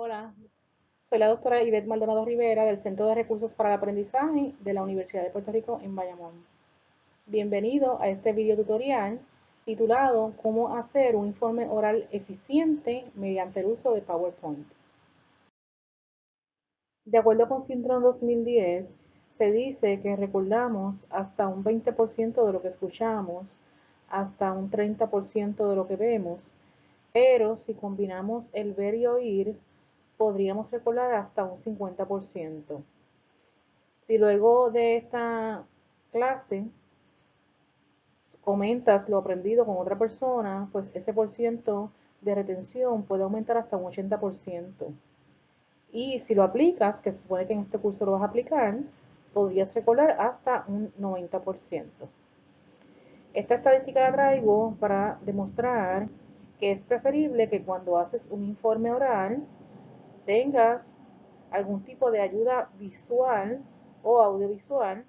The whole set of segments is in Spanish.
Hola, soy la doctora Ivette Maldonado Rivera del Centro de Recursos para el Aprendizaje de la Universidad de Puerto Rico en Bayamón. Bienvenido a este video tutorial titulado Cómo hacer un informe oral eficiente mediante el uso de PowerPoint. De acuerdo con Syndrome 2010, se dice que recordamos hasta un 20% de lo que escuchamos, hasta un 30% de lo que vemos, pero si combinamos el ver y oír, podríamos recordar hasta un 50%. Si luego de esta clase comentas lo aprendido con otra persona, pues ese por ciento de retención puede aumentar hasta un 80%. Y si lo aplicas, que se supone que en este curso lo vas a aplicar, podrías recordar hasta un 90%. Esta estadística la traigo para demostrar que es preferible que cuando haces un informe oral tengas algún tipo de ayuda visual o audiovisual,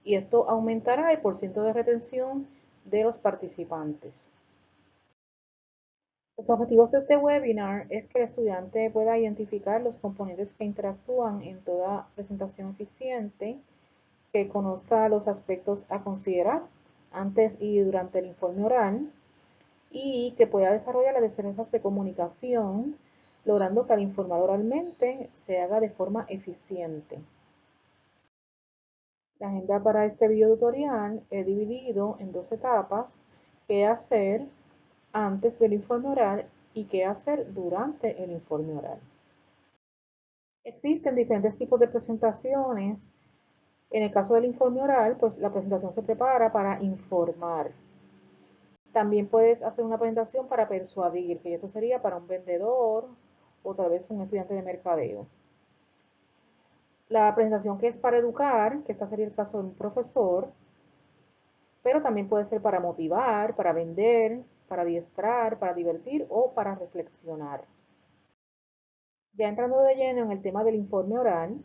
y esto aumentará el porcentaje de retención de los participantes. Los objetivos de este webinar es que el estudiante pueda identificar los componentes que interactúan en toda presentación eficiente, que conozca los aspectos a considerar antes y durante el informe oral, y que pueda desarrollar las destrezas de comunicación, logrando que al informar oralmente se haga de forma eficiente. La agenda para este video tutorial he dividido en dos etapas: qué hacer antes del informe oral y qué hacer durante el informe oral. Existen diferentes tipos de presentaciones. En el caso del informe oral, pues la presentación se prepara para informar. También puedes hacer una presentación para persuadir, que esto sería para un vendedor o tal vez un estudiante de mercadeo. La presentación que es para educar, que esta sería el caso de un profesor, pero también puede ser para motivar, para vender, para adiestrar, para divertir o para reflexionar. Ya entrando de lleno en el tema del informe oral,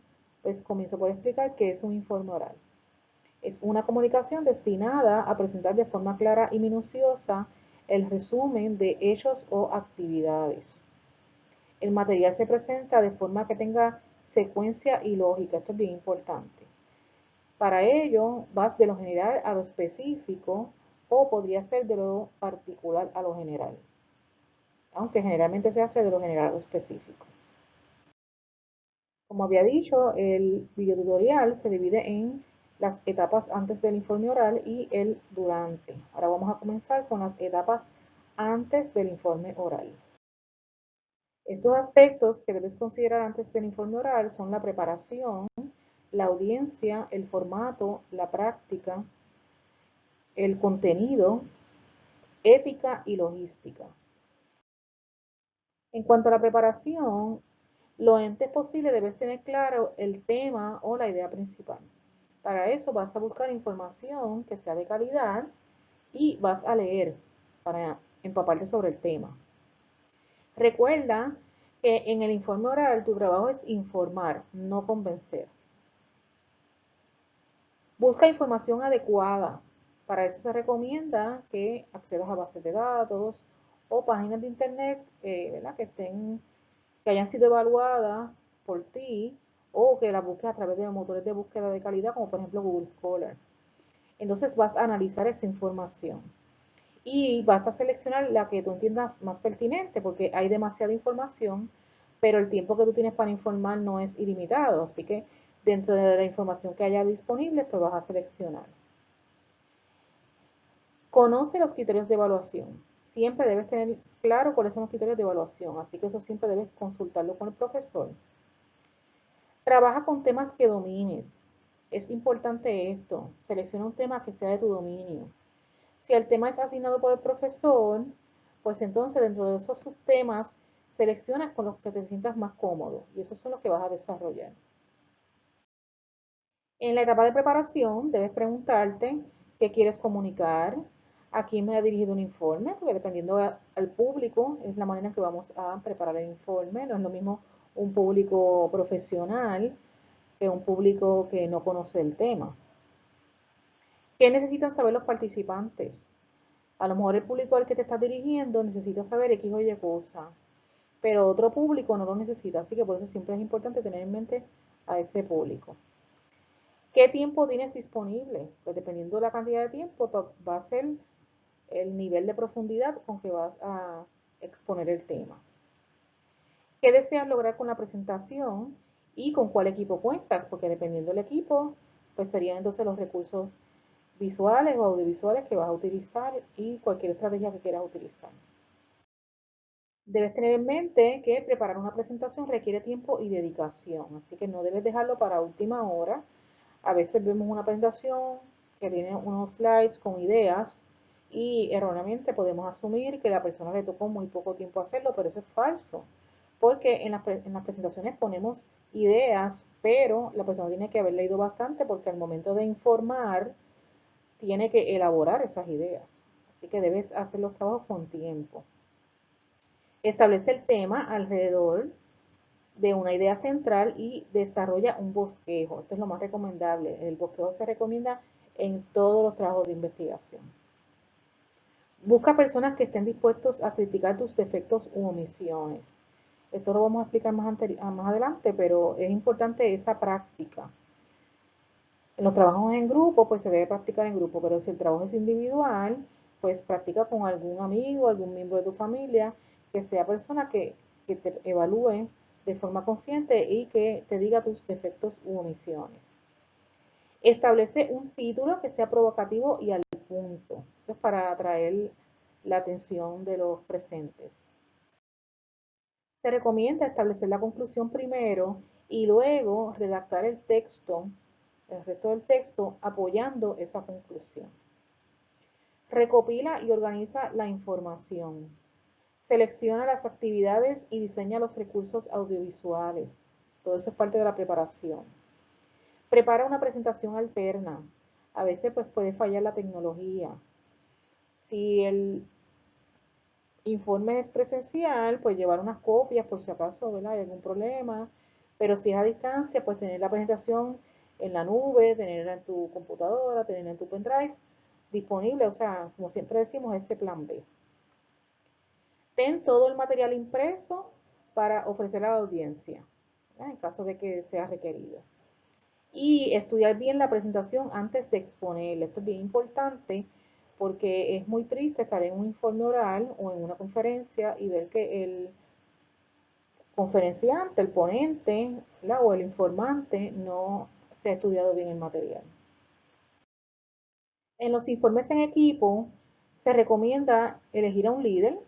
pues comienzo por explicar qué es un informe oral. Es una comunicación destinada a presentar de forma clara y minuciosa el resumen de hechos o actividades. El material se presenta de forma que tenga secuencia y lógica, esto es bien importante. Para ello, vas de lo general a lo específico, o podría ser de lo particular a lo general, aunque generalmente se hace de lo general a lo específico. Como había dicho, el videotutorial se divide en las etapas antes del informe oral y el durante. Ahora vamos a comenzar con las etapas antes del informe oral. Estos aspectos que debes considerar antes del informe oral son la preparación, la audiencia, el formato, la práctica, el contenido, ética y logística. En cuanto a la preparación, lo antes posible debes tener claro el tema o la idea principal. Para eso vas a buscar información que sea de calidad y vas a leer para empaparte sobre el tema. Recuerda que en el informe oral tu trabajo es informar, no convencer. Busca información adecuada. Para eso se recomienda que accedas a bases de datos o páginas de internet, ¿verdad? Que hayan sido evaluadas por ti, o que las busques a través de motores de búsqueda de calidad, como por ejemplo Google Scholar. Entonces vas a analizar esa información y vas a seleccionar la que tú entiendas más pertinente, porque hay demasiada información, pero el tiempo que tú tienes para informar no es ilimitado, así que dentro de la información que haya disponible, pues vas a seleccionar. Conoce los criterios de evaluación. Siempre debes tener claro cuáles son los criterios de evaluación, así que eso siempre debes consultarlo con el profesor. Trabaja con temas que domines. Es importante esto. Selecciona un tema que sea de tu dominio. Si el tema es asignado por el profesor, pues entonces dentro de esos subtemas seleccionas con los que te sientas más cómodo, y esos son los que vas a desarrollar. En la etapa de preparación debes preguntarte qué quieres comunicar, a quién me ha dirigido un informe, porque dependiendo al público es la manera en que vamos a preparar el informe. No es lo mismo un público profesional que un público que no conoce el tema. ¿Qué necesitan saber los participantes? A lo mejor el público al que te estás dirigiendo necesita saber X o Y cosa. pero otro público no lo necesita, así que por eso siempre es importante tener en mente a ese público. ¿Qué tiempo tienes disponible? Pues dependiendo de la cantidad de tiempo, va a ser el nivel de profundidad con que vas a exponer el tema. ¿Qué deseas lograr con la presentación y con cuál equipo cuentas? Porque dependiendo del equipo, pues serían entonces los recursos visuales o audiovisuales que vas a utilizar y cualquier estrategia que quieras utilizar. Debes tener en mente que preparar una presentación requiere tiempo y dedicación, así que no debes dejarlo para última hora. A veces vemos una presentación que tiene unos slides con ideas y erróneamente podemos asumir que la persona le tocó muy poco tiempo hacerlo, pero eso es falso, porque en las presentaciones ponemos ideas, pero la persona tiene que haber leído bastante porque al momento de informar tiene que elaborar esas ideas. Así que debes hacer los trabajos con tiempo. Establece el tema alrededor de una idea central y desarrolla un bosquejo. Esto es lo más recomendable. El bosquejo se recomienda en todos los trabajos de investigación. Busca personas que estén dispuestos a criticar tus defectos u omisiones. Esto lo vamos a explicar más adelante, pero es importante esa práctica. En los trabajos en grupo, pues se debe practicar en grupo, pero si el trabajo es individual, pues practica con algún amigo, algún miembro de tu familia, que sea persona que te evalúe de forma consciente y que te diga tus defectos u omisiones. Establece un título que sea provocativo y al punto. Eso es para atraer la atención de los presentes. Se recomienda establecer la conclusión primero y luego redactar el texto, el resto del texto, apoyando esa conclusión. Recopila y organiza la información. Selecciona las actividades y diseña los recursos audiovisuales. Todo eso es parte de la preparación. Prepara una presentación alterna. A veces pues puede fallar la tecnología. Si el informe es presencial, pues llevar unas copias por si acaso, ¿verdad? Hay algún problema. Pero si es a distancia, pues tener la presentación en la nube, tenerla en tu computadora, tenerla en tu pendrive disponible. O sea, como siempre decimos, ese plan B. Ten todo el material impreso para ofrecer a la audiencia, ¿verdad? En caso de que sea requerido. Y estudiar bien la presentación antes de exponerla. Esto es bien importante porque es muy triste estar en un informe oral o en una conferencia y ver que el conferenciante, el ponente, ¿verdad? O el informante no se ha estudiado bien el material. En los informes en equipo se recomienda elegir a un líder.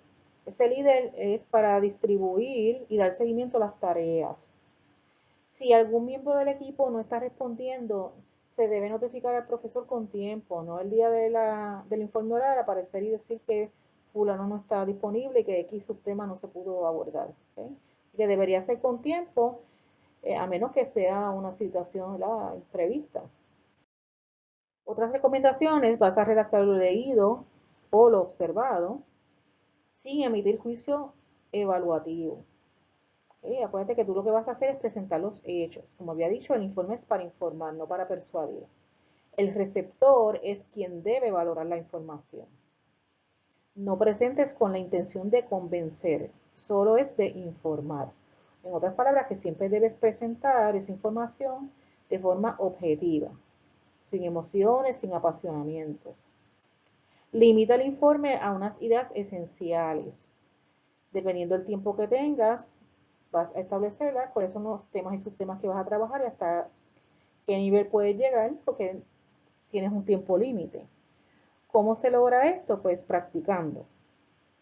Ese líder es para distribuir y dar seguimiento a las tareas. Si algún miembro del equipo no está respondiendo, se debe notificar al profesor con tiempo, no el día del informe oral aparecer y decir que fulano no está disponible y que X subtema no se pudo abordar. ¿Okay? Que debería ser con tiempo, a menos que sea una situación imprevista. Otras recomendaciones, vas a redactar lo leído o lo observado sin emitir juicio evaluativo. Acuérdate que tú lo que vas a hacer es presentar los hechos. Como había dicho, el informe es para informar, no para persuadir. El receptor es quien debe valorar la información. No presentes con la intención de convencer, solo es de informar. En otras palabras, que siempre debes presentar esa información de forma objetiva, sin emociones, sin apasionamientos. Limita el informe a unas ideas esenciales. Dependiendo del tiempo que tengas, vas a establecerla, cuáles son los temas y subtemas que vas a trabajar y hasta qué nivel puedes llegar, porque tienes un tiempo límite. ¿Cómo se logra esto? Pues practicando.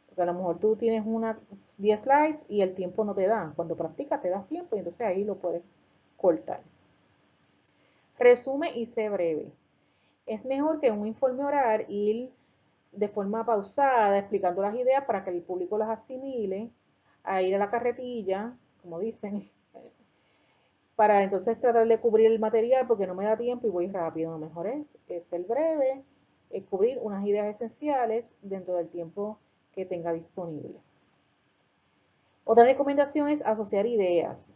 Porque a lo mejor tú tienes 10 slides y el tiempo no te da. Cuando practicas te das tiempo y entonces ahí lo puedes cortar. Resume y sé breve. Es mejor que en un informe oral ir de forma pausada, explicando las ideas para que el público las asimile, a ir a la carretilla, como dicen, para entonces tratar de cubrir el material porque no me da tiempo y voy rápido. Lo mejor es ser breve, es cubrir unas ideas esenciales dentro del tiempo que tenga disponible. Otra recomendación es asociar ideas.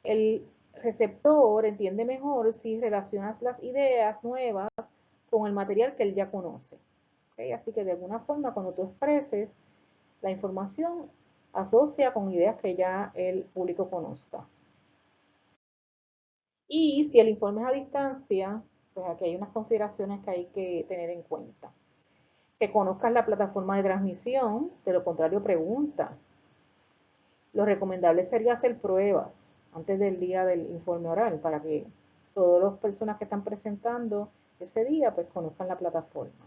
El receptor entiende mejor si relacionas las ideas nuevas con el material que él ya conoce. ¿Okay? Así que de alguna forma cuando tú expreses la información, asocia con ideas que ya el público conozca. Y si el informe es a distancia, pues aquí hay unas consideraciones que hay que tener en cuenta. Que conozcas la plataforma de transmisión, de lo contrario pregunta. Lo recomendable sería hacer pruebas antes del día del informe oral para que todas las personas que están presentando ese día pues conozcan la plataforma.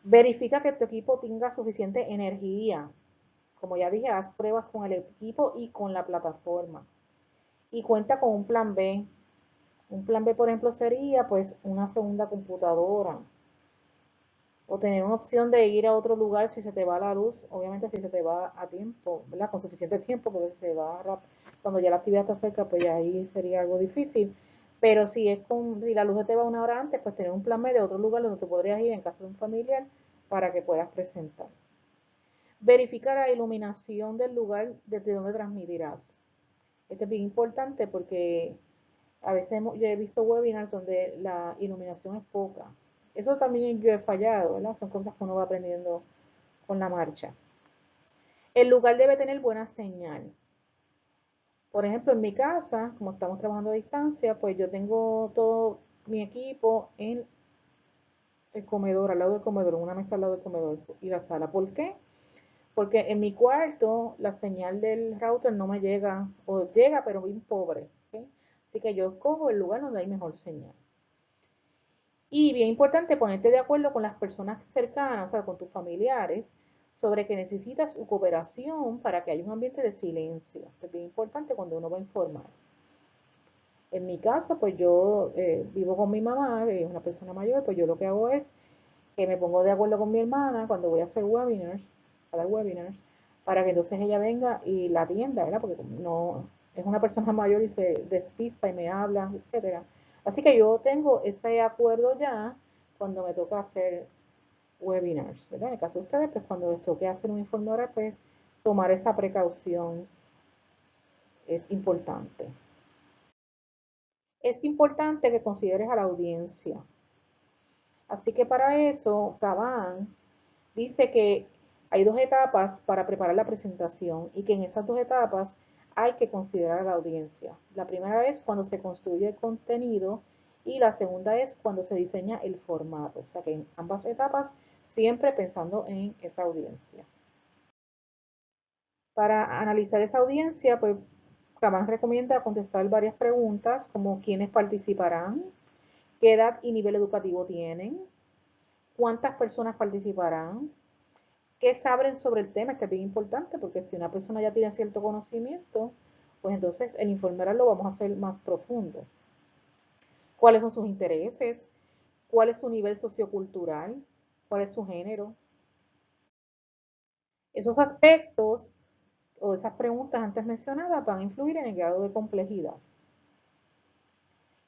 Verifica que tu equipo tenga suficiente energía. Como ya dije, haz pruebas con el equipo y con la plataforma. Y cuenta con un plan B. Un plan B, por ejemplo, sería pues una segunda computadora. O tener una opción de ir a otro lugar si se te va la luz, obviamente si se te va a tiempo, ¿verdad? Con suficiente tiempo, porque si se va cuando ya la actividad está cerca, pues ya ahí sería algo difícil. Pero si es si la luz se te va una hora antes, pues tener un plan B de otro lugar donde tú podrías ir en casa de un familiar para que puedas presentar. Verifica la iluminación del lugar desde donde transmitirás. Esto es bien importante porque a veces yo he visto webinars donde la iluminación es poca. Eso también yo he fallado, ¿verdad? Son cosas que uno va aprendiendo con la marcha. El lugar debe tener buena señal. Por ejemplo, en mi casa, como estamos trabajando a distancia, pues yo tengo todo mi equipo en el comedor, al lado del comedor, en una mesa al lado del comedor y la sala. ¿Por qué? Porque en mi cuarto la señal del router no me llega, o llega pero bien pobre. ¿Okay? Así que yo escojo el lugar donde hay mejor señal. Y bien importante ponerte de acuerdo con las personas cercanas, o sea, con tus familiares, sobre que necesitas su cooperación para que haya un ambiente de silencio. Esto es bien importante cuando uno va a informar. En mi caso, pues yo vivo con mi mamá, que es una persona mayor, pues yo lo que hago es que me pongo de acuerdo con mi hermana cuando voy a hacer webinars, a dar webinars, para que entonces ella venga y la atienda, ¿verdad? Porque no es una persona mayor y se despista y me habla, etcétera. Así que yo tengo ese acuerdo ya cuando me toca hacer webinars, ¿verdad? En el caso de ustedes, pues cuando les toque hacer un informe oral, pues tomar esa precaución es importante. Es importante que consideres a la audiencia. Así que para eso, Caban dice que hay dos etapas para preparar la presentación y que en esas dos etapas hay que considerar a la audiencia. La primera es cuando se construye el contenido y la segunda es cuando se diseña el formato. O sea que en ambas etapas siempre pensando en esa audiencia. Para analizar esa audiencia, pues Kaman recomienda contestar varias preguntas como quiénes participarán, qué edad y nivel educativo tienen, cuántas personas participarán, qué saben sobre el tema. Esto es bien importante porque si una persona ya tiene cierto conocimiento, pues entonces el informe oral lo vamos a hacer más profundo. ¿Cuáles son sus intereses? ¿Cuál es su nivel sociocultural? ¿Cuál es su género? Esos aspectos o esas preguntas antes mencionadas van a influir en el grado de complejidad.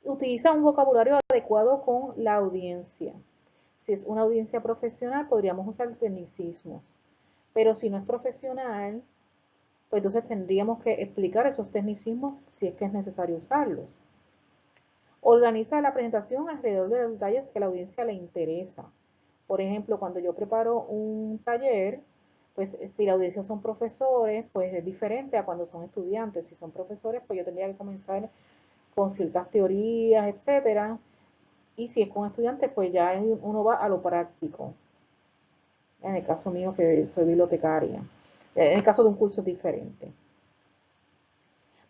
Utiliza un vocabulario adecuado con la audiencia. Si es una audiencia profesional, podríamos usar tecnicismos. Pero si no es profesional, pues entonces tendríamos que explicar esos tecnicismos si es que es necesario usarlos. Organiza la presentación alrededor de los detalles que a la audiencia le interesa. Por ejemplo, cuando yo preparo un taller, pues si la audiencia son profesores, pues es diferente a cuando son estudiantes. Si son profesores, pues yo tendría que comenzar con ciertas teorías, etcétera. Y si es con estudiantes, pues ya uno va a lo práctico. En el caso mío, que soy bibliotecaria. En el caso de un curso diferente.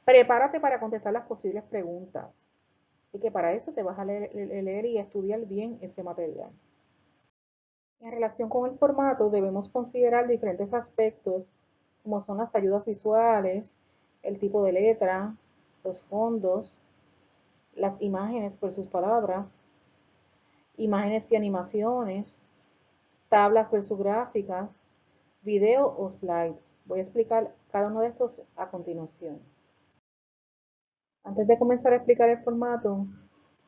Prepárate para contestar las posibles preguntas. Así que para eso te vas a leer y estudiar bien ese material. En relación con el formato, debemos considerar diferentes aspectos, como son las ayudas visuales, el tipo de letra, los fondos, las imágenes por sus palabras, imágenes y animaciones, tablas versus gráficas, video o slides. Voy a explicar cada uno de estos a continuación. Antes de comenzar a explicar el formato,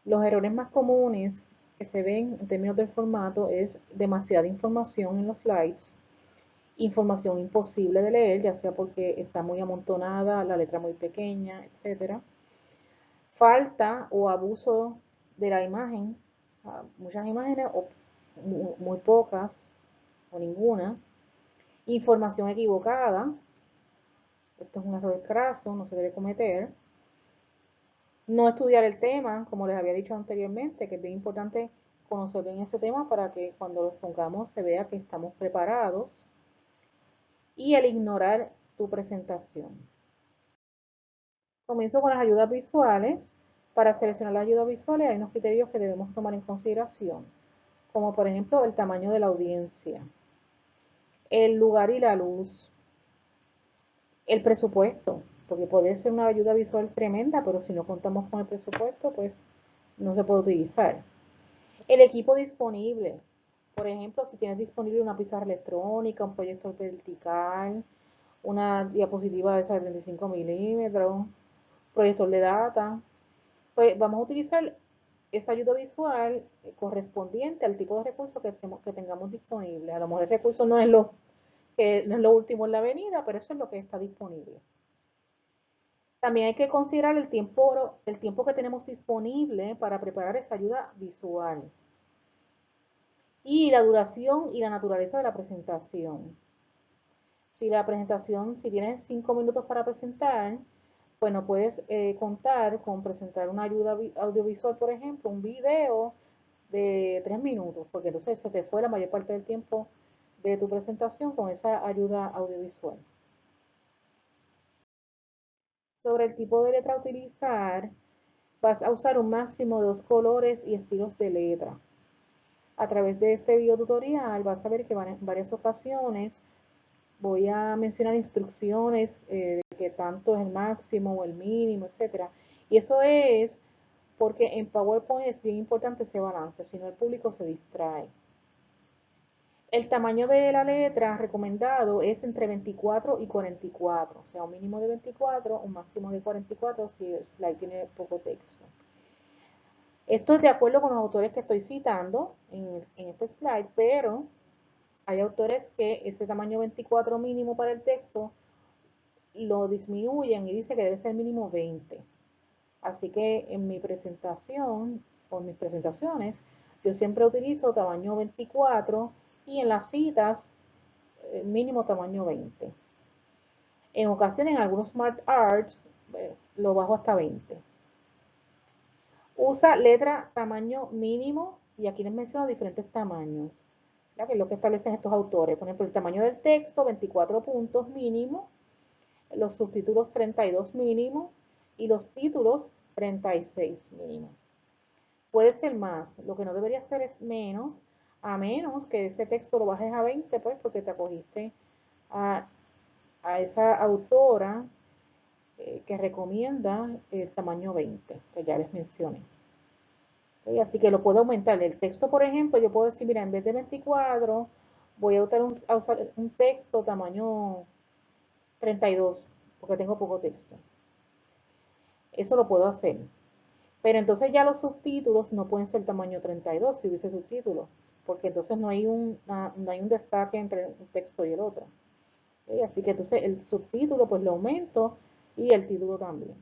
los errores más comunes que se ven en términos del formato es demasiada información en los slides, información imposible de leer, ya sea porque está muy amontonada, la letra muy pequeña, etc. Falta o abuso de la imagen, muchas imágenes o muy pocas o ninguna. Información equivocada. Esto es un error craso, no se debe cometer. No estudiar el tema, como les había dicho anteriormente, que es bien importante conocer bien ese tema para que cuando lo pongamos se vea que estamos preparados. Y el ignorar tu presentación. Comienzo con las ayudas visuales. Para seleccionar las ayudas visuales hay unos criterios que debemos tomar en consideración, como por ejemplo el tamaño de la audiencia, el lugar y la luz, el presupuesto, porque puede ser una ayuda visual tremenda, pero si no contamos con el presupuesto, pues no se puede utilizar. El equipo disponible, por ejemplo, si tienes disponible una pizarra electrónica, un proyector vertical, una diapositiva de 75 milímetros, proyector de data, pues vamos a utilizar esa ayuda visual correspondiente al tipo de recurso que tengamos disponible. A lo mejor el recurso no es lo último en la avenida, pero eso es lo que está disponible. También hay que considerar el tiempo que tenemos disponible para preparar esa ayuda visual y la duración y la naturaleza de la presentación. Si tienes 5 minutos para presentar, pues no puedes contar con presentar una ayuda audiovisual, por ejemplo, un video de 3 minutos, porque entonces se te fue la mayor parte del tiempo de tu presentación con esa ayuda audiovisual. Sobre el tipo de letra a utilizar, vas a usar un máximo de 2 colores y estilos de letra. A través de este video tutorial vas a ver que en varias ocasiones voy a mencionar instrucciones de que tanto es el máximo o el mínimo, etcétera. Y eso es porque en PowerPoint es bien importante ese balance, si no el público se distrae. El tamaño de la letra recomendado es entre 24 y 44, o sea, un mínimo de 24, un máximo de 44 si el slide tiene poco texto. Esto es de acuerdo con los autores que estoy citando en este slide, pero hay autores que ese tamaño 24 mínimo para el texto lo disminuyen y dice que debe ser mínimo 20. Así que en mi presentación o en mis presentaciones yo siempre utilizo tamaño 24 y en las citas mínimo tamaño 20. En ocasiones en algunos Smart Arts lo bajo hasta 20. Usa letra tamaño mínimo y aquí les menciono diferentes tamaños, ¿ya? Que es lo que establecen estos autores. Por ejemplo, el tamaño del texto 24 puntos mínimo, los subtítulos 32 mínimo y los títulos 36 mínimo. Puede ser más, lo que no debería ser es menos, a menos que ese texto lo bajes a 20, pues porque te acogiste a, a esa autora que recomienda el tamaño 20, que ya les mencioné. ¿Okay? Así que lo puedo aumentar. El texto, por ejemplo, yo puedo decir, mira, en vez de 24, voy a usar un texto tamaño 32, porque tengo poco texto. Eso lo puedo hacer. Pero entonces ya los subtítulos no pueden ser tamaño 32 si hubiese subtítulos, porque entonces no hay un destaque entre un texto y el otro. ¿Okay? Así que entonces el subtítulo pues lo aumento y el título también.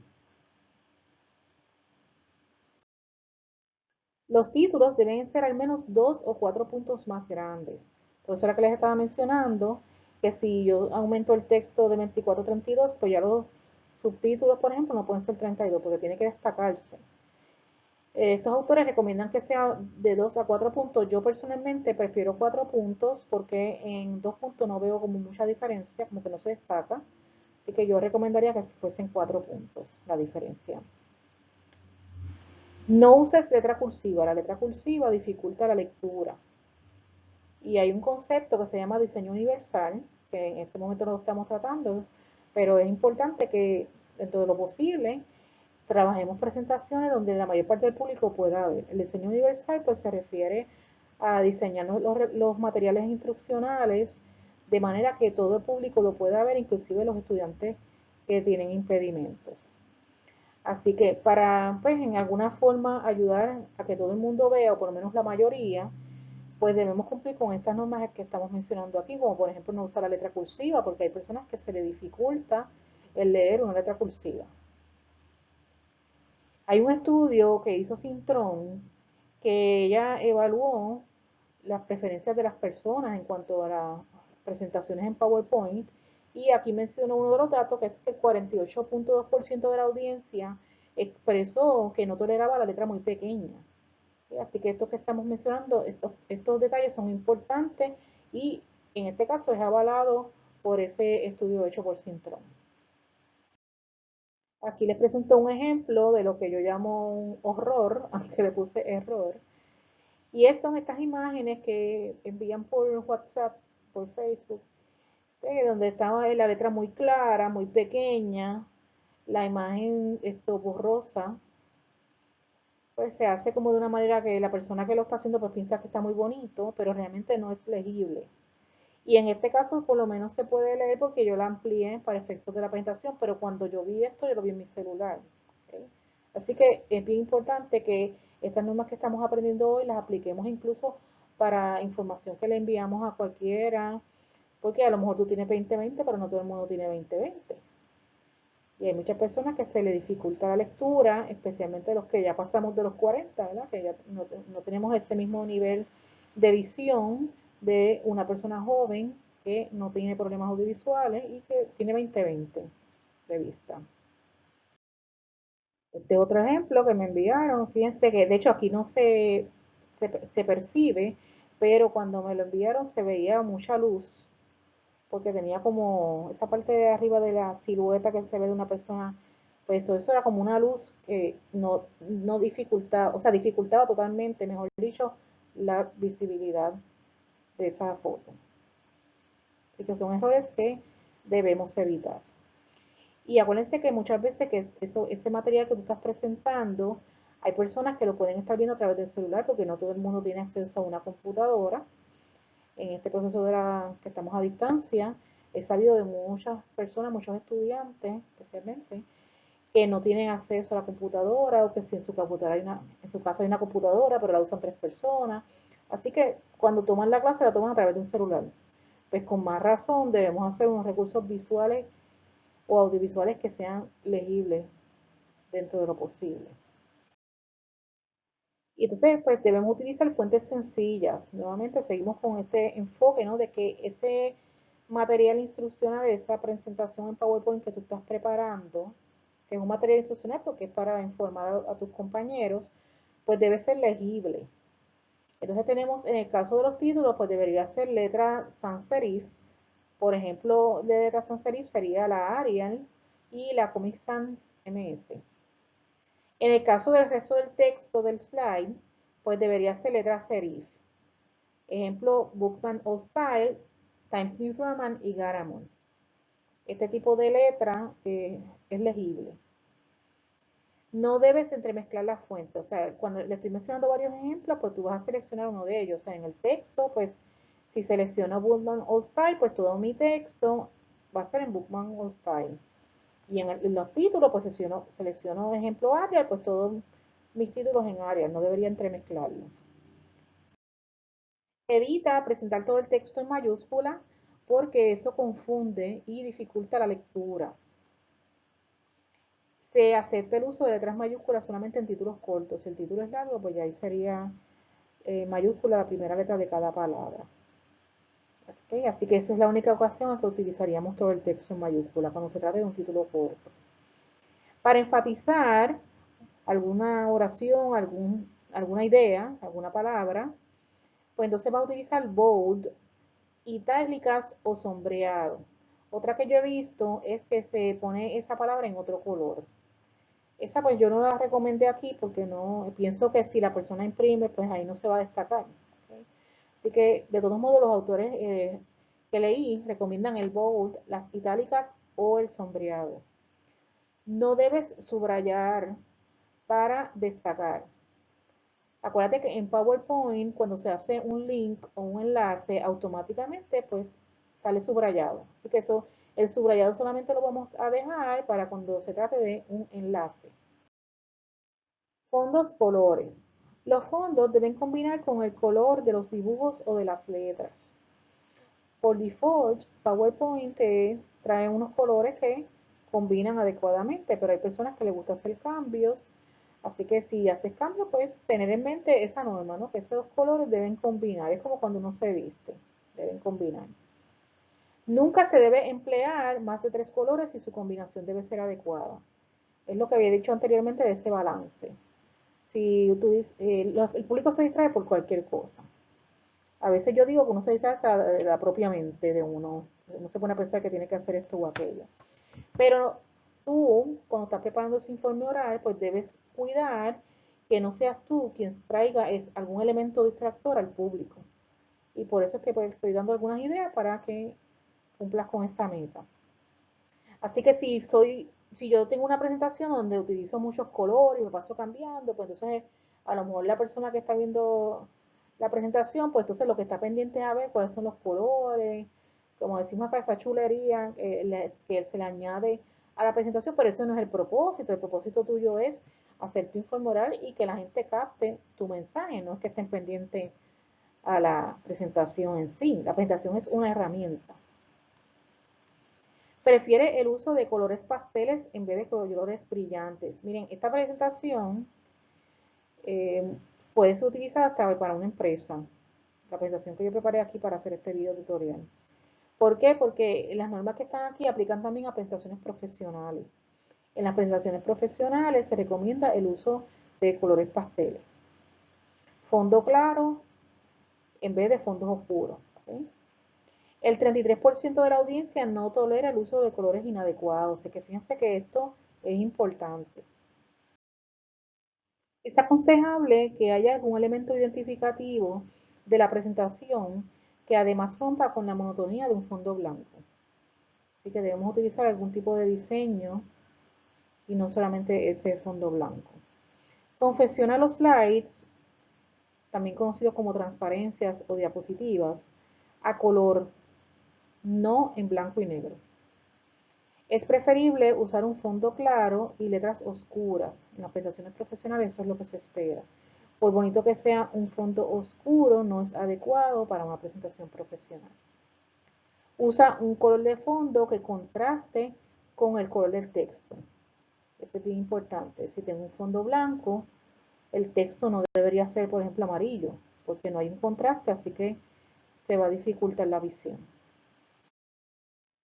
Los títulos deben ser al menos 2 o 4 puntos más grandes. Por eso era que les estaba mencionando que si yo aumento el texto de 24 a 32, pues ya los subtítulos, por ejemplo, no pueden ser 32 porque tiene que destacarse. Estos autores recomiendan que sea de 2 a 4 puntos. Yo personalmente prefiero 4 puntos porque en 2 puntos no veo como mucha diferencia, como que no se destaca. Así que yo recomendaría que fuesen 4 puntos la diferencia. No uses letra cursiva. La letra cursiva dificulta la lectura. Y hay un concepto que se llama diseño universal, que en este momento no lo estamos tratando, pero es importante que dentro de lo posible trabajemos presentaciones donde la mayor parte del público pueda ver. El diseño universal pues se refiere a diseñar los materiales instruccionales de manera que todo el público lo pueda ver, inclusive los estudiantes que tienen impedimentos. Así que para, pues, en alguna forma ayudar a que todo el mundo vea, o por lo menos la mayoría, pues debemos cumplir con estas normas que estamos mencionando aquí, como por ejemplo no usar la letra cursiva, porque hay personas que se les dificulta el leer una letra cursiva. Hay un estudio que hizo Sintron que ella evaluó las preferencias de las personas en cuanto a presentaciones en PowerPoint. Y aquí menciono uno de los datos, que es que el 48.2% de la audiencia expresó que no toleraba la letra muy pequeña. Así que esto que estamos mencionando, estos detalles son importantes y en este caso es avalado por ese estudio hecho por Sintron. Aquí les presento un ejemplo de lo que yo llamo un horror, aunque le puse error. Y son estas imágenes que envían por WhatsApp, por Facebook, donde estaba la letra muy clara, muy pequeña, la imagen borrosa, pues se hace como de una manera que la persona que lo está haciendo pues piensa que está muy bonito, pero realmente no es legible. Y en este caso por lo menos se puede leer porque yo la amplié para efectos de la presentación, pero cuando yo vi esto, yo lo vi en mi celular. ¿Okay? Así que es bien importante que estas normas que estamos aprendiendo hoy las apliquemos incluso para información que le enviamos a cualquiera, porque a lo mejor tú tienes 2020, pero no todo el mundo tiene 2020. Y hay muchas personas que se le dificulta la lectura, especialmente los que ya pasamos de los 40, ¿verdad? Que ya no tenemos ese mismo nivel de visión de una persona joven que no tiene problemas audiovisuales y que tiene 20/20 de vista. Este otro ejemplo que me enviaron, fíjense que de hecho aquí no se percibe, pero cuando me lo enviaron se veía mucha luz, porque tenía como esa parte de arriba de la silueta que se ve de una persona, pues eso era como una luz que no dificultaba, o sea, dificultaba totalmente, mejor dicho, la visibilidad de esa foto. Así que son errores que debemos evitar. Y acuérdense que muchas veces que ese material que tú estás presentando, hay personas que lo pueden estar viendo a través del celular porque no todo el mundo tiene acceso a una computadora. En este proceso que estamos a distancia, he sabido de muchas personas, muchos estudiantes especialmente, que no tienen acceso a la computadora o que si en su computadora en su casa hay una computadora, pero la usan 3 personas. Así que cuando toman la clase la toman a través de un celular. Pues con más razón debemos hacer unos recursos visuales o audiovisuales que sean legibles dentro de lo posible. Y entonces, pues debemos utilizar fuentes sencillas. Nuevamente seguimos con este enfoque, ¿no? De que ese material instruccional, esa presentación en PowerPoint que tú estás preparando, que es un material instruccional porque es para informar a tus compañeros, pues debe ser legible. Entonces tenemos, en el caso de los títulos, pues debería ser letra sans serif. Por ejemplo, de letra sans serif sería la Arial y la Comic Sans MS. En el caso del resto del texto del slide, pues debería ser letra serif. Ejemplo, Bookman All Style, Times New Roman y Garamond. Este tipo de letra es legible. No debes entremezclar las fuentes. O sea, cuando le estoy mencionando varios ejemplos, pues tú vas a seleccionar uno de ellos. O sea, en el texto, pues si selecciono Bookman All Style, pues todo mi texto va a ser en Bookman All Style. Y en los títulos, pues selecciono ejemplo Arial, pues todos mis títulos en Arial, no debería entremezclarlo. Evita presentar todo el texto en mayúscula porque eso confunde y dificulta la lectura. Se acepta el uso de letras mayúsculas solamente en títulos cortos. Si el título es largo, pues ya ahí sería mayúscula la primera letra de cada palabra. ¿Okay? Así que esa es la única ocasión en que utilizaríamos todo el texto en mayúscula cuando se trata de un título corto. Para enfatizar alguna oración, alguna idea, alguna palabra, pues entonces va a utilizar bold, itálicas o sombreado. Otra que yo he visto es que se pone esa palabra en otro color. Esa pues yo no la recomendé aquí porque no pienso que si la persona imprime, pues ahí no se va a destacar. ¿Okay? Así que de todos modos los autores que leí recomiendan el bold, las itálicas o el sombreado. No debes subrayar para destacar. Acuérdate que en PowerPoint, cuando se hace un link o un enlace, automáticamente pues sale subrayado. Así que eso, el subrayado solamente lo vamos a dejar para cuando se trate de un enlace. Fondos, colores. Los fondos deben combinar con el color de los dibujos o de las letras. Por default, PowerPoint trae unos colores que combinan adecuadamente, pero hay personas que les gusta hacer cambios. Así que si haces cambios, puedes tener en mente esa norma, ¿no? Que esos colores deben combinar. Es como cuando uno se viste, deben combinar. Nunca se debe emplear más de 3 colores y su combinación debe ser adecuada. Es lo que había dicho anteriormente de ese balance. Si tú, el público se distrae por cualquier cosa. A veces yo digo que uno se distrae hasta de la propia mente de uno. Uno se pone a pensar que tiene que hacer esto o aquello. Pero tú, cuando estás preparando ese informe oral, pues debes cuidar que no seas tú quien traiga algún elemento distractor al público. Y por eso es que pues, estoy dando algunas ideas para que cumplas con esa meta. Así que si yo tengo una presentación donde utilizo muchos colores y me paso cambiando, pues entonces a lo mejor la persona que está viendo la presentación, pues entonces lo que está pendiente es a ver cuáles son los colores, como decimos acá, esa chulería que se le añade a la presentación, pero ese no es el propósito tuyo es hacer tu informe oral y que la gente capte tu mensaje, no es que estén pendientes a la presentación en sí, la presentación es una herramienta. Prefiere el uso de colores pasteles en vez de colores brillantes. Miren, esta presentación eh, puede ser utilizada hasta para una empresa. La presentación que yo preparé aquí para hacer este video tutorial. ¿Por qué? Porque las normas que están aquí aplican también a presentaciones profesionales. En las presentaciones profesionales se recomienda el uso de colores pasteles. Fondo claro en vez de fondos oscuros. ¿Okay? El 33% de la audiencia no tolera el uso de colores inadecuados. Así que fíjense que esto es importante. Es aconsejable que haya algún elemento identificativo de la presentación que además rompa con la monotonía de un fondo blanco. Así que debemos utilizar algún tipo de diseño y no solamente ese fondo blanco. Confecciona los slides, también conocidos como transparencias o diapositivas, a color, no en blanco y negro. Es preferible usar un fondo claro y letras oscuras. En las presentaciones profesionales eso es lo que se espera. Por bonito que sea, un fondo oscuro no es adecuado para una presentación profesional. Usa un color de fondo que contraste con el color del texto. Esto es bien importante. Si tengo un fondo blanco, el texto no debería ser, por ejemplo, amarillo, porque no hay un contraste, así que se va a dificultar la visión.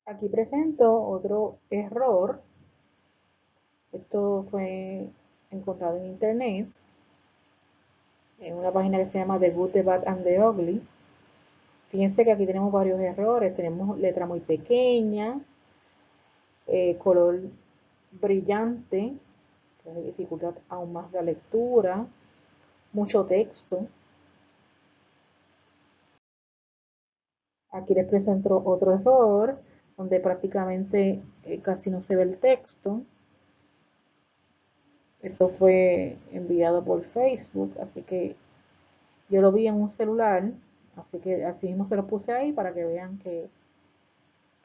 Aquí presento otro error. Esto fue encontrado en internet, en una página que se llama The Good, The Bad and The Ugly. Fíjense que aquí tenemos varios errores. Tenemos letra muy pequeña, color brillante, que dificulta aún más la lectura, mucho texto. Aquí les presento otro error, donde prácticamente casi no se ve el texto. Esto fue enviado por Facebook, así que yo lo vi en un celular, así que así mismo se lo puse ahí para que vean que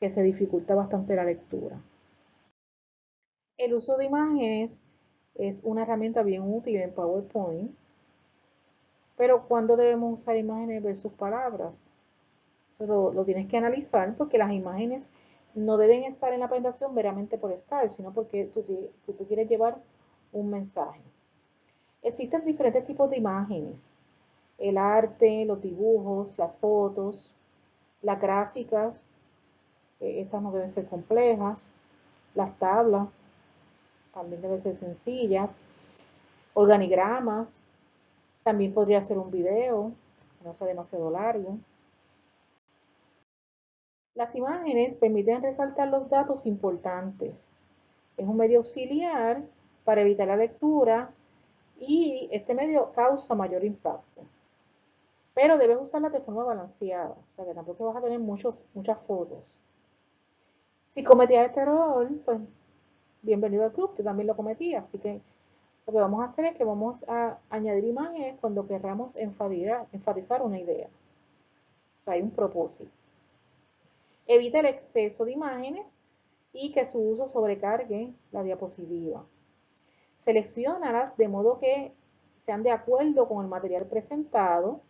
se dificulta bastante la lectura. El uso de imágenes es una herramienta bien útil en PowerPoint, pero ¿cuándo debemos usar imágenes versus palabras? Eso lo tienes que analizar porque las imágenes no deben estar en la presentación meramente por estar, sino porque tú quieres llevar un mensaje. Existen diferentes tipos de imágenes: el arte, los dibujos, las fotos, las gráficas, estas no deben ser complejas, las tablas también deben ser sencillas, organigramas, también podría ser un video, no sea demasiado largo. Las imágenes permiten resaltar los datos importantes. Es un medio auxiliar para evitar la lectura y este medio causa mayor impacto. Pero debes usarlas de forma balanceada, o sea que tampoco vas a tener muchas fotos. Si cometías este error, pues bienvenido al club, yo también lo cometí, así que lo que vamos a hacer es que vamos a añadir imágenes cuando querramos enfatizar una idea. O sea, hay un propósito. Evita el exceso de imágenes y que su uso sobrecargue la diapositiva. Selecciónalas de modo que sean de acuerdo con el material presentado.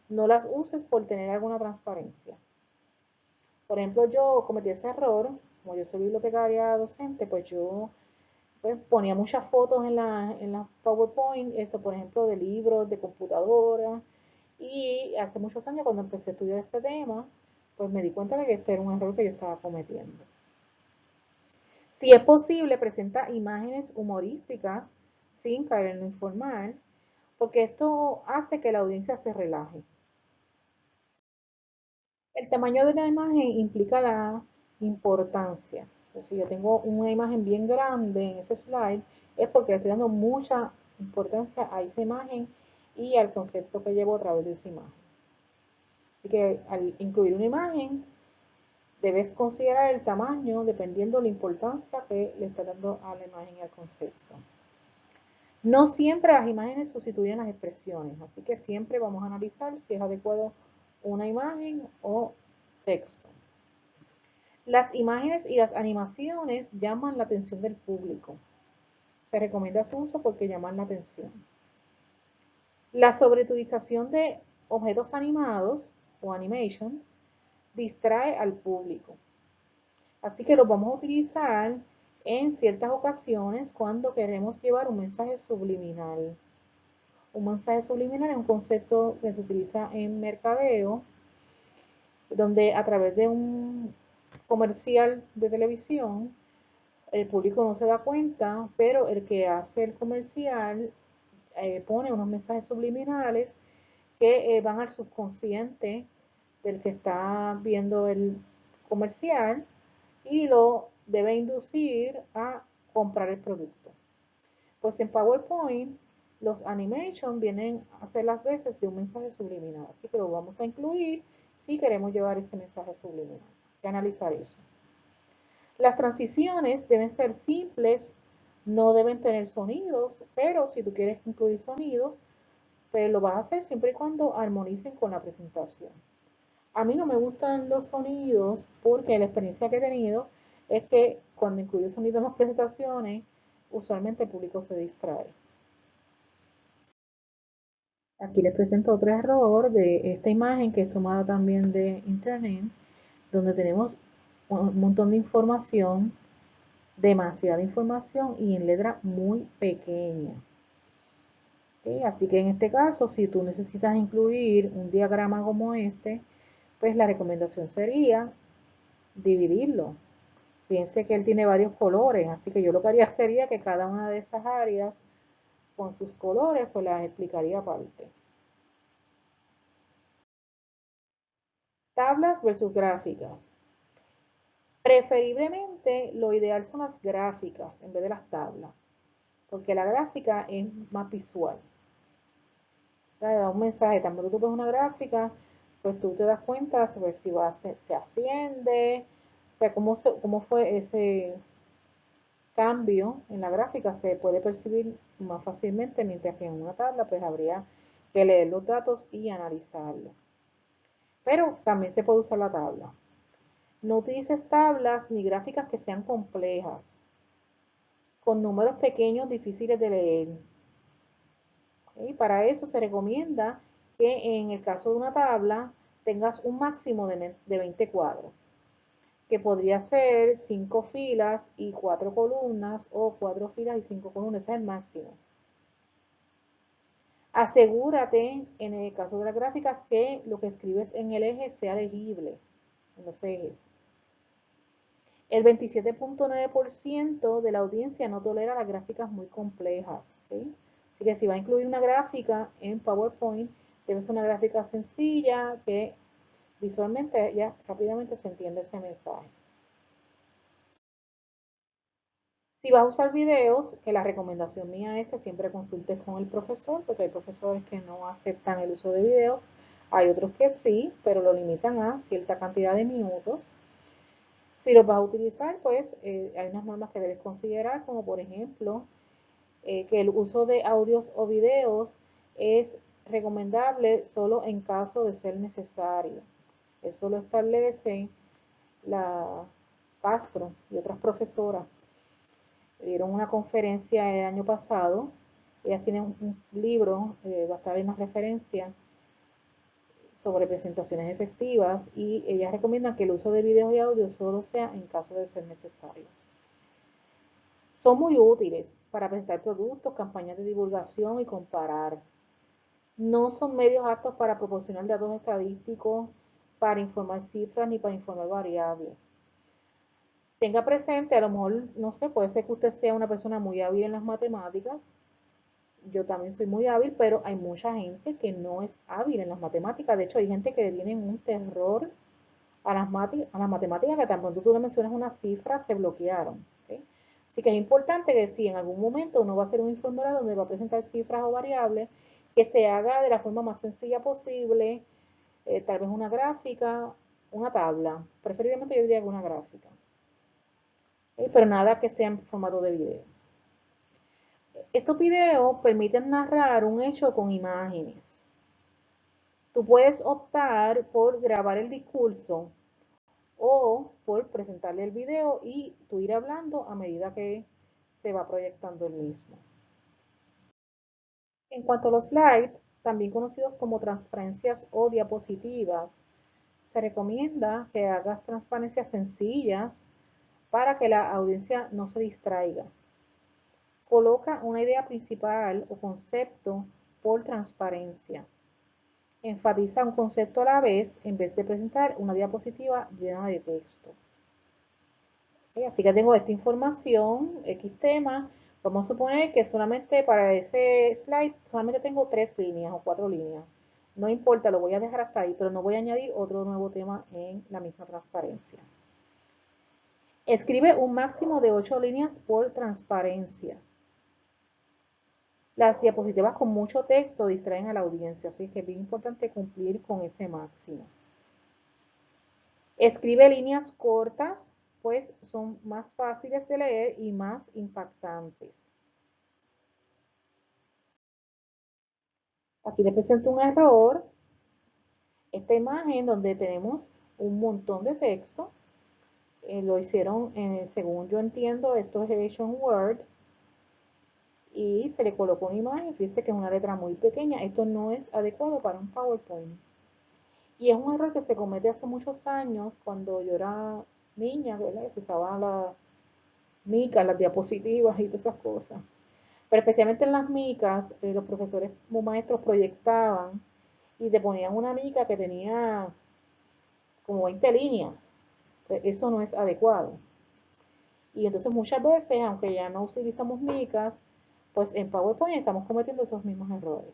No las uses por tener alguna transparencia. Por ejemplo, yo cometí ese error, como yo soy bibliotecaria docente, pues yo pues, ponía muchas fotos en la PowerPoint, esto por ejemplo de libros, de computadora, y hace muchos años cuando empecé a estudiar este tema, pues me di cuenta de que este era un error que yo estaba cometiendo. Si es posible, presenta imágenes humorísticas sin caer en lo informal, porque esto hace que la audiencia se relaje. El tamaño de la imagen implica la importancia. Pues si yo tengo una imagen bien grande en ese slide, es porque le estoy dando mucha importancia a esa imagen y al concepto que llevo a través de esa imagen. Así que al incluir una imagen, debes considerar el tamaño dependiendo de la importancia que le estás dando a la imagen y al concepto. No siempre las imágenes sustituyen las expresiones, así que siempre vamos a analizar si es adecuado una imagen o texto. Las imágenes y las animaciones llaman la atención del público. Se recomienda su uso porque llaman la atención. La sobreutilización de objetos animados o animations distrae al público. Así que los vamos a utilizar en ciertas ocasiones cuando queremos llevar un mensaje subliminal. Un mensaje subliminal es un concepto que se utiliza en mercadeo, donde a través de un comercial de televisión, el público no se da cuenta, pero el que hace el comercial pone unos mensajes subliminales que van al subconsciente del que está viendo el comercial y lo debe inducir a comprar el producto. Pues en PowerPoint los animations vienen a ser las veces de un mensaje subliminal, así que lo vamos a incluir si queremos llevar ese mensaje subliminal. Hay que analizar eso. Las transiciones deben ser simples, no deben tener sonidos, pero si tú quieres incluir sonidos, pues lo vas a hacer siempre y cuando armonicen con la presentación. A mí no me gustan los sonidos porque la experiencia que he tenido es que cuando incluyo sonido en las presentaciones, usualmente el público se distrae. Aquí les presento otro error de esta imagen que es tomada también de internet, donde tenemos un montón de información, demasiada información y en letra muy pequeña. ¿Okay? Así que en este caso, si tú necesitas incluir un diagrama como este, pues la recomendación sería dividirlo. Piense que él tiene varios colores, así que yo lo que haría sería que cada una de esas áreas con sus colores, pues las explicaría aparte. Tablas versus gráficas. Preferiblemente, lo ideal son las gráficas en vez de las tablas, porque la gráfica es más visual. Da un mensaje, también tú ves una gráfica, pues tú te das cuenta pues, si va, se asciende, o sea, cómo fue ese cambio en la gráfica, se puede percibir más fácilmente, mientras que en una tabla pues habría que leer los datos y analizarlos. Pero también se puede usar la tabla. No utilices tablas ni gráficas que sean complejas, con números pequeños difíciles de leer. ¿Okay? Para eso se recomienda que en el caso de una tabla tengas un máximo de 20 cuadros, que podría ser 5 filas y 4 columnas o 4 filas y 5 columnas, ese es el máximo. Asegúrate, en el caso de las gráficas, que lo que escribes en el eje sea legible, en los ejes. El 27.9% de la audiencia no tolera las gráficas muy complejas. ¿Okay? Así que si va a incluir una gráfica en PowerPoint, debe ser una gráfica sencilla que visualmente ya rápidamente se entiende ese mensaje. Si vas a usar videos, que la recomendación mía es que siempre consultes con el profesor, porque hay profesores que no aceptan el uso de videos, hay otros que sí, pero lo limitan a cierta cantidad de minutos. Si los vas a utilizar, pues hay unas normas que debes considerar, como por ejemplo, que el uso de audios o videos es recomendable solo en caso de ser necesario. Eso lo establece la Castro y otras profesoras. Dieron una conferencia el año pasado. Ellas tienen un libro, va a estar en las referencias sobre presentaciones efectivas y ellas recomiendan que el uso de videos y audios solo sea en caso de ser necesario. Son muy útiles para presentar productos, campañas de divulgación y comparar. No son medios aptos para proporcionar datos estadísticos para informar cifras ni para informar variables. Tenga presente, a lo mejor, no sé, puede ser que usted sea una persona muy hábil en las matemáticas. Yo también soy muy hábil, pero hay mucha gente que no es hábil en las matemáticas. De hecho, hay gente que tiene un terror a las matemáticas que tan pronto tú le mencionas una cifra, se bloquearon. ¿Okay? Así que es importante que si en algún momento uno va a hacer un informe donde va a presentar cifras o variables, que se haga de la forma más sencilla posible, tal vez una gráfica, una tabla. Preferiblemente yo diría que una gráfica. ¿Okay? Pero nada que sea en formato de video. Estos videos permiten narrar un hecho con imágenes. Tú puedes optar por grabar el discurso o por presentarle el video y tú ir hablando a medida que se va proyectando el mismo. En cuanto a los slides, también conocidos como transparencias o diapositivas, se recomienda que hagas transparencias sencillas para que la audiencia no se distraiga. Coloca una idea principal o concepto por transparencia. Enfatiza un concepto a la vez en vez de presentar una diapositiva llena de texto. Así que tengo esta información, X tema. Vamos a suponer que solamente para ese slide solamente tengo 3 líneas o 4 líneas. No importa, lo voy a dejar hasta ahí, pero no voy a añadir otro nuevo tema en la misma transparencia. Escribe un máximo de 8 líneas por transparencia. Las diapositivas con mucho texto distraen a la audiencia, así que es bien importante cumplir con ese máximo. Escribe líneas cortas, pues son más fáciles de leer y más impactantes. Aquí les presento un error. Esta imagen donde tenemos un montón de texto, lo hicieron, según yo entiendo, esto es hecho en Word y se le colocó una imagen, fíjese que es una letra muy pequeña, esto no es adecuado para un PowerPoint. Y es un error que se comete hace muchos años cuando yo era niña, ¿verdad? Se usaban las micas, las diapositivas y todas esas cosas. Pero especialmente en las micas, los profesores como maestros proyectaban y te ponían una mica que tenía como 20 líneas. Pues eso no es adecuado. Y entonces muchas veces, aunque ya no utilizamos micas, pues en PowerPoint estamos cometiendo esos mismos errores.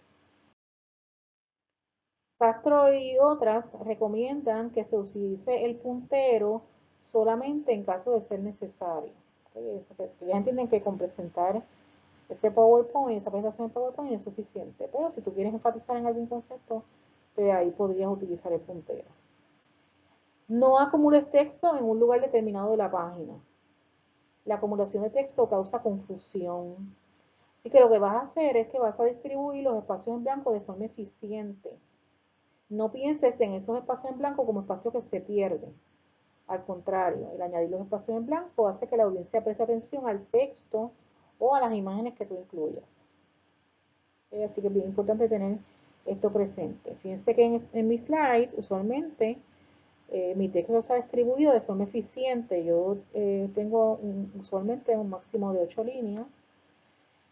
Castro y otras recomiendan que se utilice el puntero solamente en caso de ser necesario. Ya entienden que con presentar ese PowerPoint, esa presentación en PowerPoint es suficiente, pero si tú quieres enfatizar en algún concepto, pues ahí podrías utilizar el puntero. No acumules texto en un lugar determinado de la página. La acumulación de texto causa confusión. Así que lo que vas a hacer es que vas a distribuir los espacios en blanco de forma eficiente. No pienses en esos espacios en blanco como espacios que se pierden. Al contrario, el añadir los espacios en blanco hace que la audiencia preste atención al texto o a las imágenes que tú incluyas. Así que es bien importante tener esto presente. Fíjense que en mis slides usualmente mi texto está distribuido de forma eficiente. Yo tengo usualmente un máximo de 8 líneas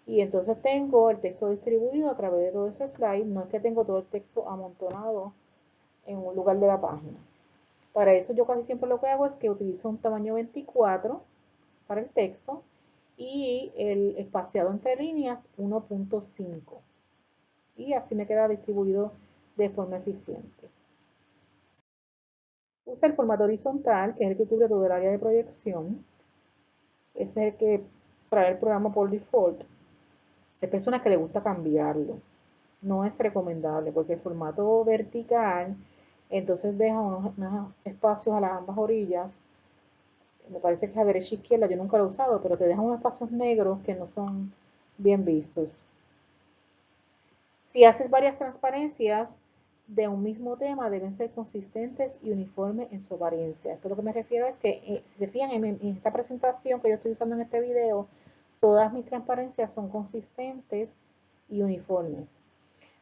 y entonces tengo el texto distribuido a través de todo ese slide. No es que tengo todo el texto amontonado en un lugar de la página. Para eso yo casi siempre lo que hago es que utilizo un tamaño 24 para el texto y el espaciado entre líneas 1.5 y así me queda distribuido de forma eficiente. Usa el formato horizontal, que es el que cubre todo el área de proyección. Ese es el que trae el programa por default. Hay personas que les gusta cambiarlo. No es recomendable porque el formato vertical entonces deja unos espacios a las ambas orillas. Me parece que es a derecha e izquierda, yo nunca lo he usado, pero te deja unos espacios negros que no son bien vistos. Si haces varias transparencias de un mismo tema, deben ser consistentes y uniformes en su apariencia. Esto lo que me refiero es que, si se fijan en esta presentación que yo estoy usando en este video, todas mis transparencias son consistentes y uniformes.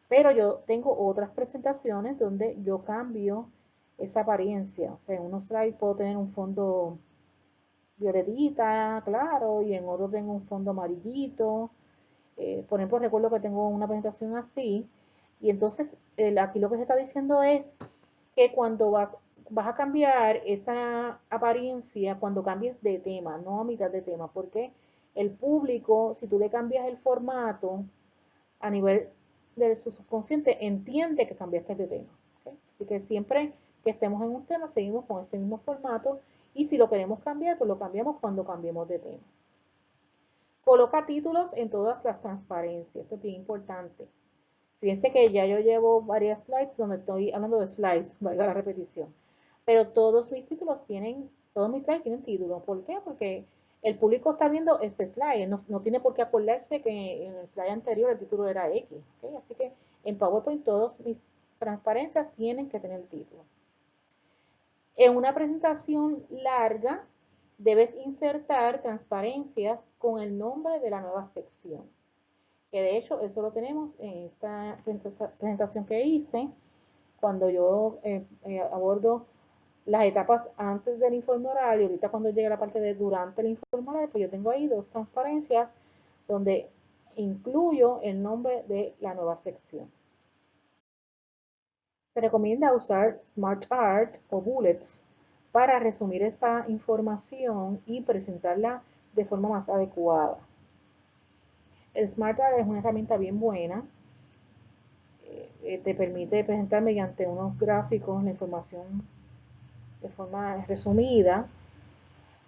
Pero yo tengo otras presentaciones donde yo cambio esa apariencia. O sea, en unos slides puedo tener un fondo violetita, claro, y en otros tengo un fondo amarillito. Por ejemplo, recuerdo que tengo una presentación así, y entonces aquí lo que se está diciendo es que cuando vas a cambiar esa apariencia cuando cambies de tema, no a mitad de tema, porque el público, si tú le cambias el formato a nivel de su subconsciente, entiende que cambiaste de tema. ¿Okay? Así que siempre que estemos en un tema, seguimos con ese mismo formato y si lo queremos cambiar, pues lo cambiamos cuando cambiemos de tema. Coloca títulos en todas las transparencias, esto es bien importante. Fíjense que ya yo llevo varias slides donde estoy hablando de slides, valga la repetición. Pero todos mis slides tienen título. ¿Por qué? Porque el público está viendo este slide, no tiene por qué acordarse que en el slide anterior el título era X. ¿Okay? Así que en PowerPoint todas mis transparencias tienen que tener título. En una presentación larga debes insertar transparencias con el nombre de la nueva sección. Que de hecho eso lo tenemos en esta presentación que hice cuando yo abordo las etapas antes del informe oral y ahorita cuando llegue la parte de durante el informe oral, pues yo tengo ahí dos transparencias donde incluyo el nombre de la nueva sección. Se recomienda usar Smart Art o Bullets para resumir esa información y presentarla de forma más adecuada. El Smart Art es una herramienta bien buena, te permite presentar mediante unos gráficos la información de forma resumida.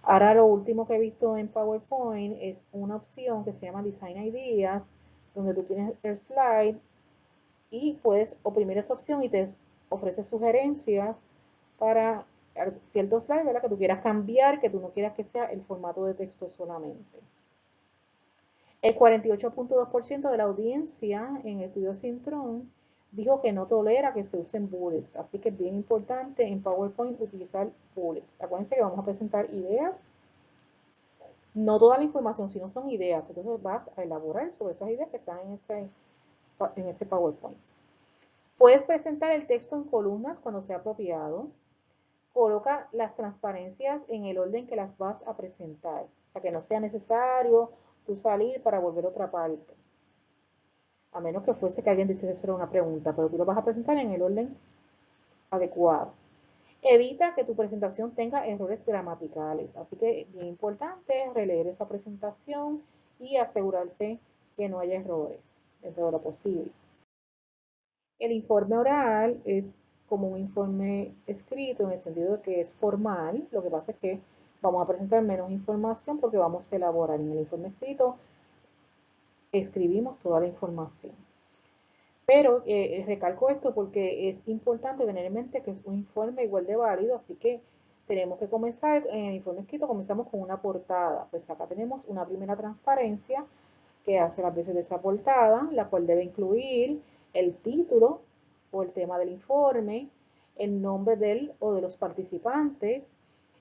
Ahora lo último que he visto en PowerPoint es una opción que se llama Design Ideas, donde tú tienes el slide y puedes oprimir esa opción y te ofrece sugerencias para ciertos slides, ¿verdad? Que tú quieras cambiar, que tú no quieras que sea el formato de texto solamente. El 48.2% de la audiencia en el estudio Sintron dijo que no tolera que se usen bullets, así que es bien importante en PowerPoint utilizar bullets. Acuérdense que vamos a presentar ideas, no toda la información, sino son ideas, entonces vas a elaborar sobre esas ideas que están en ese PowerPoint. Puedes presentar el texto en columnas cuando sea apropiado. Coloca las transparencias en el orden que las vas a presentar, o sea que no sea necesario tú salir para volver a otra parte. A menos que fuese que alguien dijese hacer una pregunta, pero tú lo vas a presentar en el orden adecuado. Evita que tu presentación tenga errores gramaticales, así que es bien importante releer esa presentación y asegurarte que no haya errores dentro de lo posible. El informe oral es como un informe escrito en el sentido de que es formal, lo que pasa es que vamos a presentar menos información porque vamos a elaborar en el informe escrito, escribimos toda la información. Pero recalco esto porque es importante tener en mente que es un informe igual de válido, así que tenemos que comenzar, en el informe escrito comenzamos con una portada. Pues acá tenemos una primera transparencia que hace las veces de esa portada, la cual debe incluir el título o el tema del informe, el nombre del o de los participantes,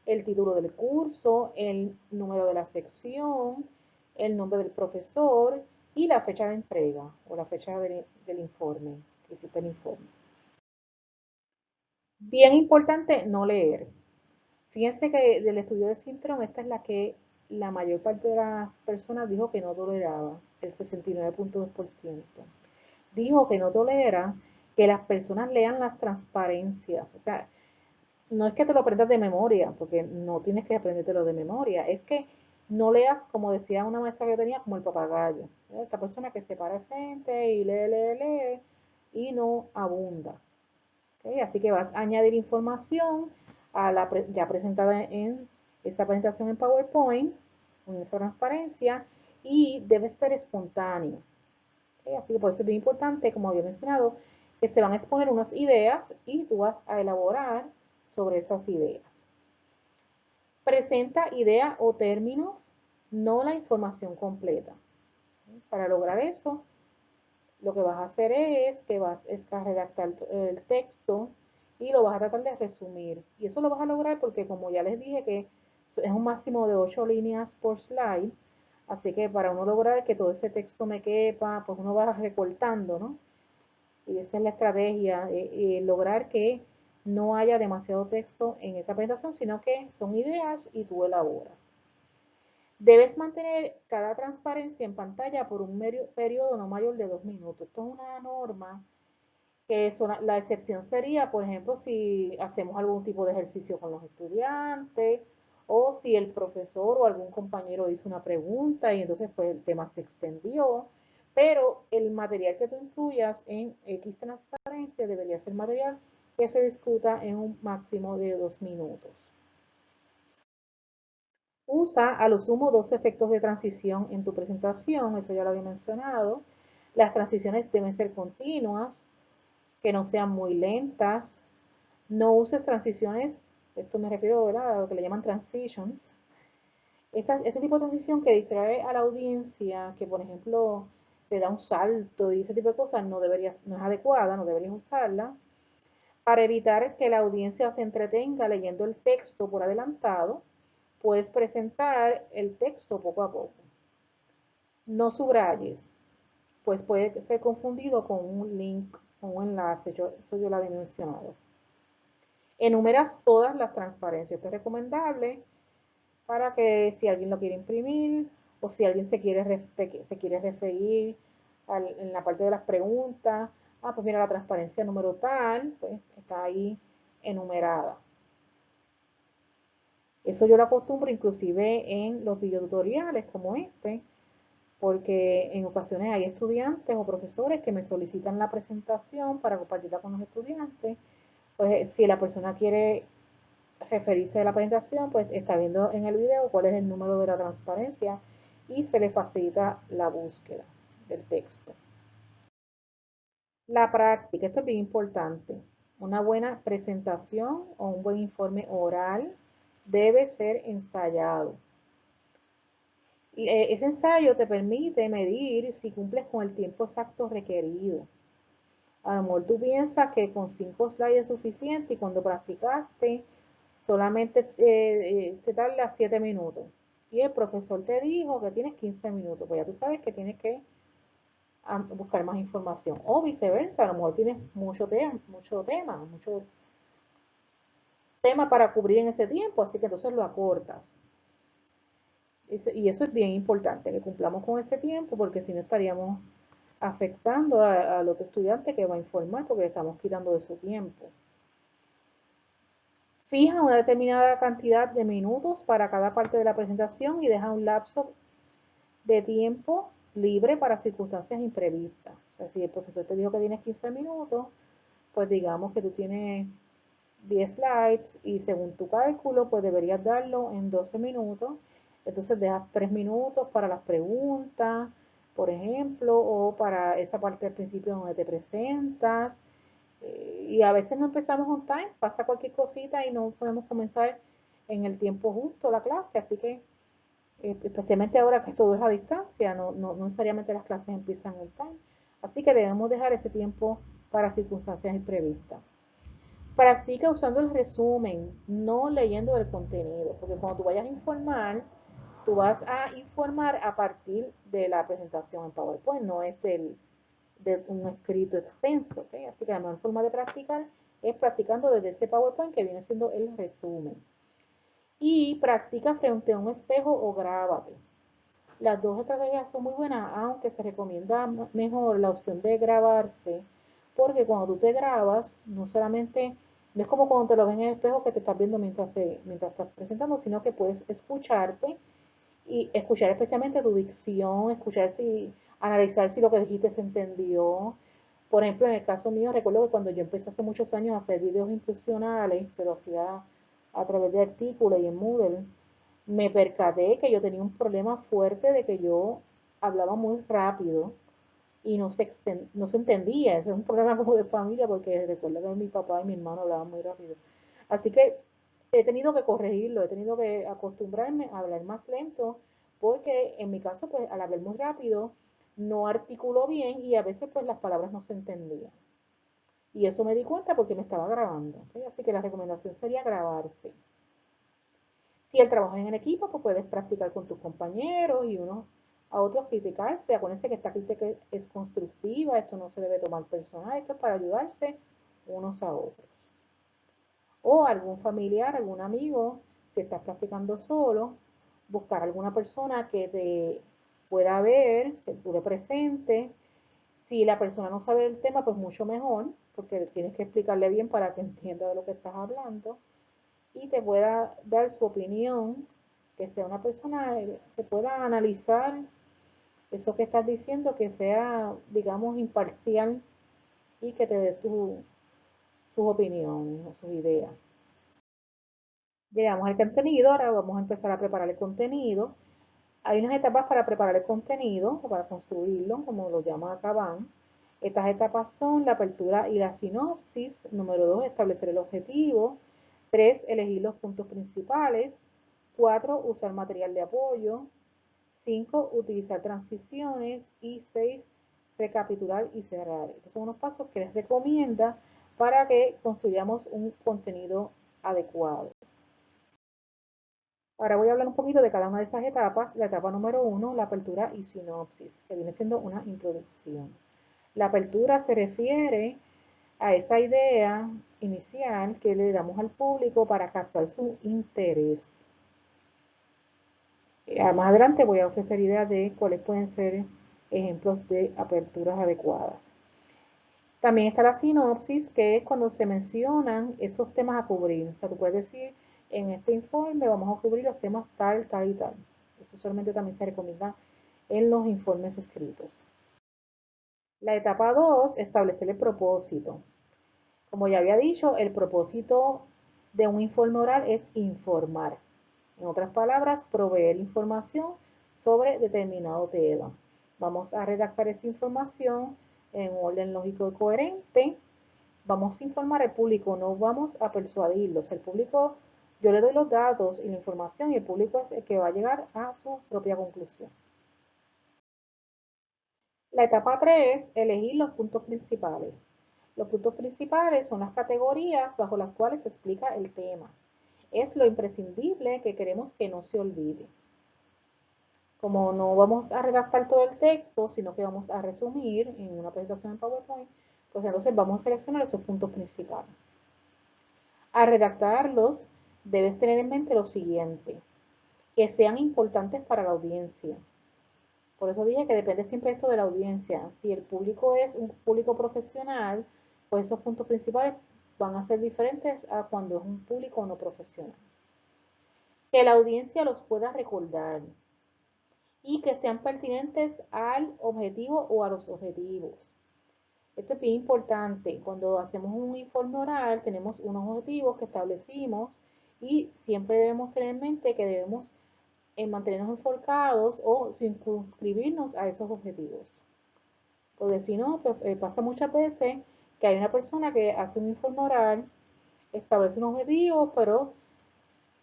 el título del curso, el número de la sección, el nombre del profesor y la fecha de entrega o la fecha del informe, que hiciste el informe. Bien importante no leer. Fíjense que del estudio de Sintron, esta es la que la mayor parte de las personas dijo que no toleraba, el 69.2%. Dijo que no tolera que las personas lean las transparencias. O sea, no es que te lo aprendas de memoria, porque no tienes que aprendértelo de memoria, es que no leas, como decía una maestra que yo tenía, como el papagayo. Esta persona que se para al frente y lee y no abunda. ¿Okay? Así que vas a añadir información a la ya presentada en esa presentación en PowerPoint, con esa transparencia, y debe ser espontáneo. ¿Okay? Así que por eso es bien importante, como había mencionado, que se van a exponer unas ideas y tú vas a elaborar sobre esas ideas. Presenta idea o términos, no la información completa. Para lograr eso, lo que vas a hacer es que vas a redactar el texto y lo vas a tratar de resumir. Y eso lo vas a lograr porque como ya les dije que es un máximo de 8 líneas por slide, así que para uno lograr que todo ese texto me quepa, pues uno va recortando, ¿no? Y esa es la estrategia, lograr que no haya demasiado texto en esa presentación, sino que son ideas y tú elaboras. Debes mantener cada transparencia en pantalla por un periodo no mayor de 2 minutos. Esto es una norma que eso, la excepción sería, por ejemplo, si hacemos algún tipo de ejercicio con los estudiantes o si el profesor o algún compañero hizo una pregunta y entonces pues el tema se extendió, pero el material que tú incluyas en X transparencia debería ser material que se discuta en un máximo de 2 minutos. Usa a lo sumo dos efectos de transición en tu presentación, eso ya lo había mencionado. Las transiciones deben ser continuas, que no sean muy lentas. No uses transiciones, esto me refiero, ¿verdad?, a lo que le llaman transitions. Este tipo de transición que distrae a la audiencia, que por ejemplo te da un salto y ese tipo de cosas, no es adecuada, no deberías usarla. Para evitar que la audiencia se entretenga leyendo el texto por adelantado, puedes presentar el texto poco a poco. No subrayes, pues puede ser confundido con un link o un enlace, eso yo lo había mencionado. Enumeras todas las transparencias. Esto es recomendable para que si alguien lo quiere imprimir o si alguien se quiere referir en la parte de las preguntas, pues mira, la transparencia número tal, pues está ahí enumerada. Eso yo lo acostumbro inclusive en los videotutoriales como este, porque en ocasiones hay estudiantes o profesores que me solicitan la presentación para compartirla con los estudiantes. Pues si la persona quiere referirse a la presentación, pues está viendo en el video cuál es el número de la transparencia y se le facilita la búsqueda del texto. La práctica, esto es bien importante. Una buena presentación o un buen informe oral debe ser ensayado. Ese ensayo te permite medir si cumples con el tiempo exacto requerido. A lo mejor tú piensas que con 5 slides es suficiente y cuando practicaste solamente te tarda 7 minutos. Y el profesor te dijo que tienes 15 minutos. Pues ya tú sabes que tienes que buscar más información. O viceversa, a lo mejor tienes mucho tema para cubrir en ese tiempo, así que entonces lo acortas. Y eso es bien importante, que cumplamos con ese tiempo, porque si no estaríamos afectando al otro estudiante que va a informar, porque le estamos quitando de su tiempo. Fija una determinada cantidad de minutos para cada parte de la presentación y deja un lapso de tiempo libre para circunstancias imprevistas. O sea, si el profesor te dijo que tienes 15 minutos, pues digamos que tú tienes 10 slides y según tu cálculo, pues deberías darlo en 12 minutos. Entonces dejas 3 minutos para las preguntas, por ejemplo, o para esa parte del principio donde te presentas. Y a veces no empezamos on time, pasa cualquier cosita y no podemos comenzar en el tiempo justo la clase, así que especialmente ahora que todo es a distancia, no necesariamente las clases empiezan on time, así que debemos dejar ese tiempo para circunstancias imprevistas. Practica usando el resumen, no leyendo el contenido, porque cuando tú vayas a informar, tú vas a informar a partir de la presentación en PowerPoint, no es de un escrito extenso, ¿okay? Así que la mejor forma de practicar es practicando desde ese PowerPoint que viene siendo el resumen. Y practica frente a un espejo o grábate. Las dos estrategias son muy buenas, aunque se recomienda mejor la opción de grabarse, porque cuando tú te grabas, no es como cuando te lo ves en el espejo que te estás viendo mientras estás presentando, sino que puedes escucharte y escuchar especialmente tu dicción, analizar si lo que dijiste se entendió. Por ejemplo, en el caso mío, recuerdo que cuando yo empecé hace muchos años a hacer videos instruccionales, pero hacía a través de artículos y en Moodle, me percaté que yo tenía un problema fuerte de que yo hablaba muy rápido y no se entendía. Eso es un problema como de familia porque recuerdo que mi papá y mi hermano hablaban muy rápido. Así que he tenido que corregirlo, he tenido que acostumbrarme a hablar más lento porque en mi caso, pues al hablar muy rápido, no articulo bien y a veces pues las palabras no se entendían. Y eso me di cuenta porque me estaba grabando. ¿Okay? Así que la recomendación sería grabarse. Si el trabajo es en equipo, pues puedes practicar con tus compañeros y unos a otros criticarse. Acuérdense que esta crítica es constructiva, esto no se debe tomar personal, esto es para ayudarse unos a otros. O algún familiar, algún amigo, si estás practicando solo, buscar alguna persona que te pueda ver, que tú le presentes. Si la persona no sabe el tema, pues mucho mejor, porque tienes que explicarle bien para que entienda de lo que estás hablando y te pueda dar su opinión, que sea una persona que pueda analizar eso que estás diciendo, que sea, digamos, imparcial y que te dé sus opiniones o sus ideas. Llegamos al contenido, ahora vamos a empezar a preparar el contenido. Hay unas etapas para preparar el contenido o para construirlo, como lo llama acá van. Estas etapas son la apertura y la sinopsis. Número 2, establecer el objetivo. 3, elegir los puntos principales. 4, usar material de apoyo. 5, utilizar transiciones. Y 6, recapitular y cerrar. Estos son unos pasos que les recomienda para que construyamos un contenido adecuado. Ahora voy a hablar un poquito de cada una de esas etapas. La etapa número 1, la apertura y sinopsis, que viene siendo una introducción. La apertura se refiere a esa idea inicial que le damos al público para captar su interés. Más adelante voy a ofrecer ideas de cuáles pueden ser ejemplos de aperturas adecuadas. También está la sinopsis, que es cuando se mencionan esos temas a cubrir. O sea, tú puedes decir, en este informe vamos a cubrir los temas tal, tal y tal. Eso solamente también se recomienda en los informes escritos. La etapa 2, establecer el propósito. Como ya había dicho, el propósito de un informe oral es informar. En otras palabras, proveer información sobre determinado tema. Vamos a redactar esa información en un orden lógico y coherente. Vamos a informar al público, no vamos a persuadirlos. El público, yo le doy los datos y la información y el público es el que va a llegar a su propia conclusión. La etapa 3, elegir los puntos principales. Los puntos principales son las categorías bajo las cuales se explica el tema. Es lo imprescindible que queremos que no se olvide. Como no vamos a redactar todo el texto, sino que vamos a resumir en una presentación en PowerPoint, pues entonces vamos a seleccionar esos puntos principales. Al redactarlos, debes tener en mente lo siguiente, que sean importantes para la audiencia. Por eso dije que depende siempre esto de la audiencia. Si el público es un público profesional, pues esos puntos principales van a ser diferentes a cuando es un público no profesional. Que la audiencia los pueda recordar y que sean pertinentes al objetivo o a los objetivos. Esto es bien importante. Cuando hacemos un informe oral, tenemos unos objetivos que establecimos y siempre debemos tener en mente que debemos mantenernos enfocados o circunscribirnos a esos objetivos. Porque si no, pues, pasa muchas veces que hay una persona que hace un informe oral, establece un objetivo, pero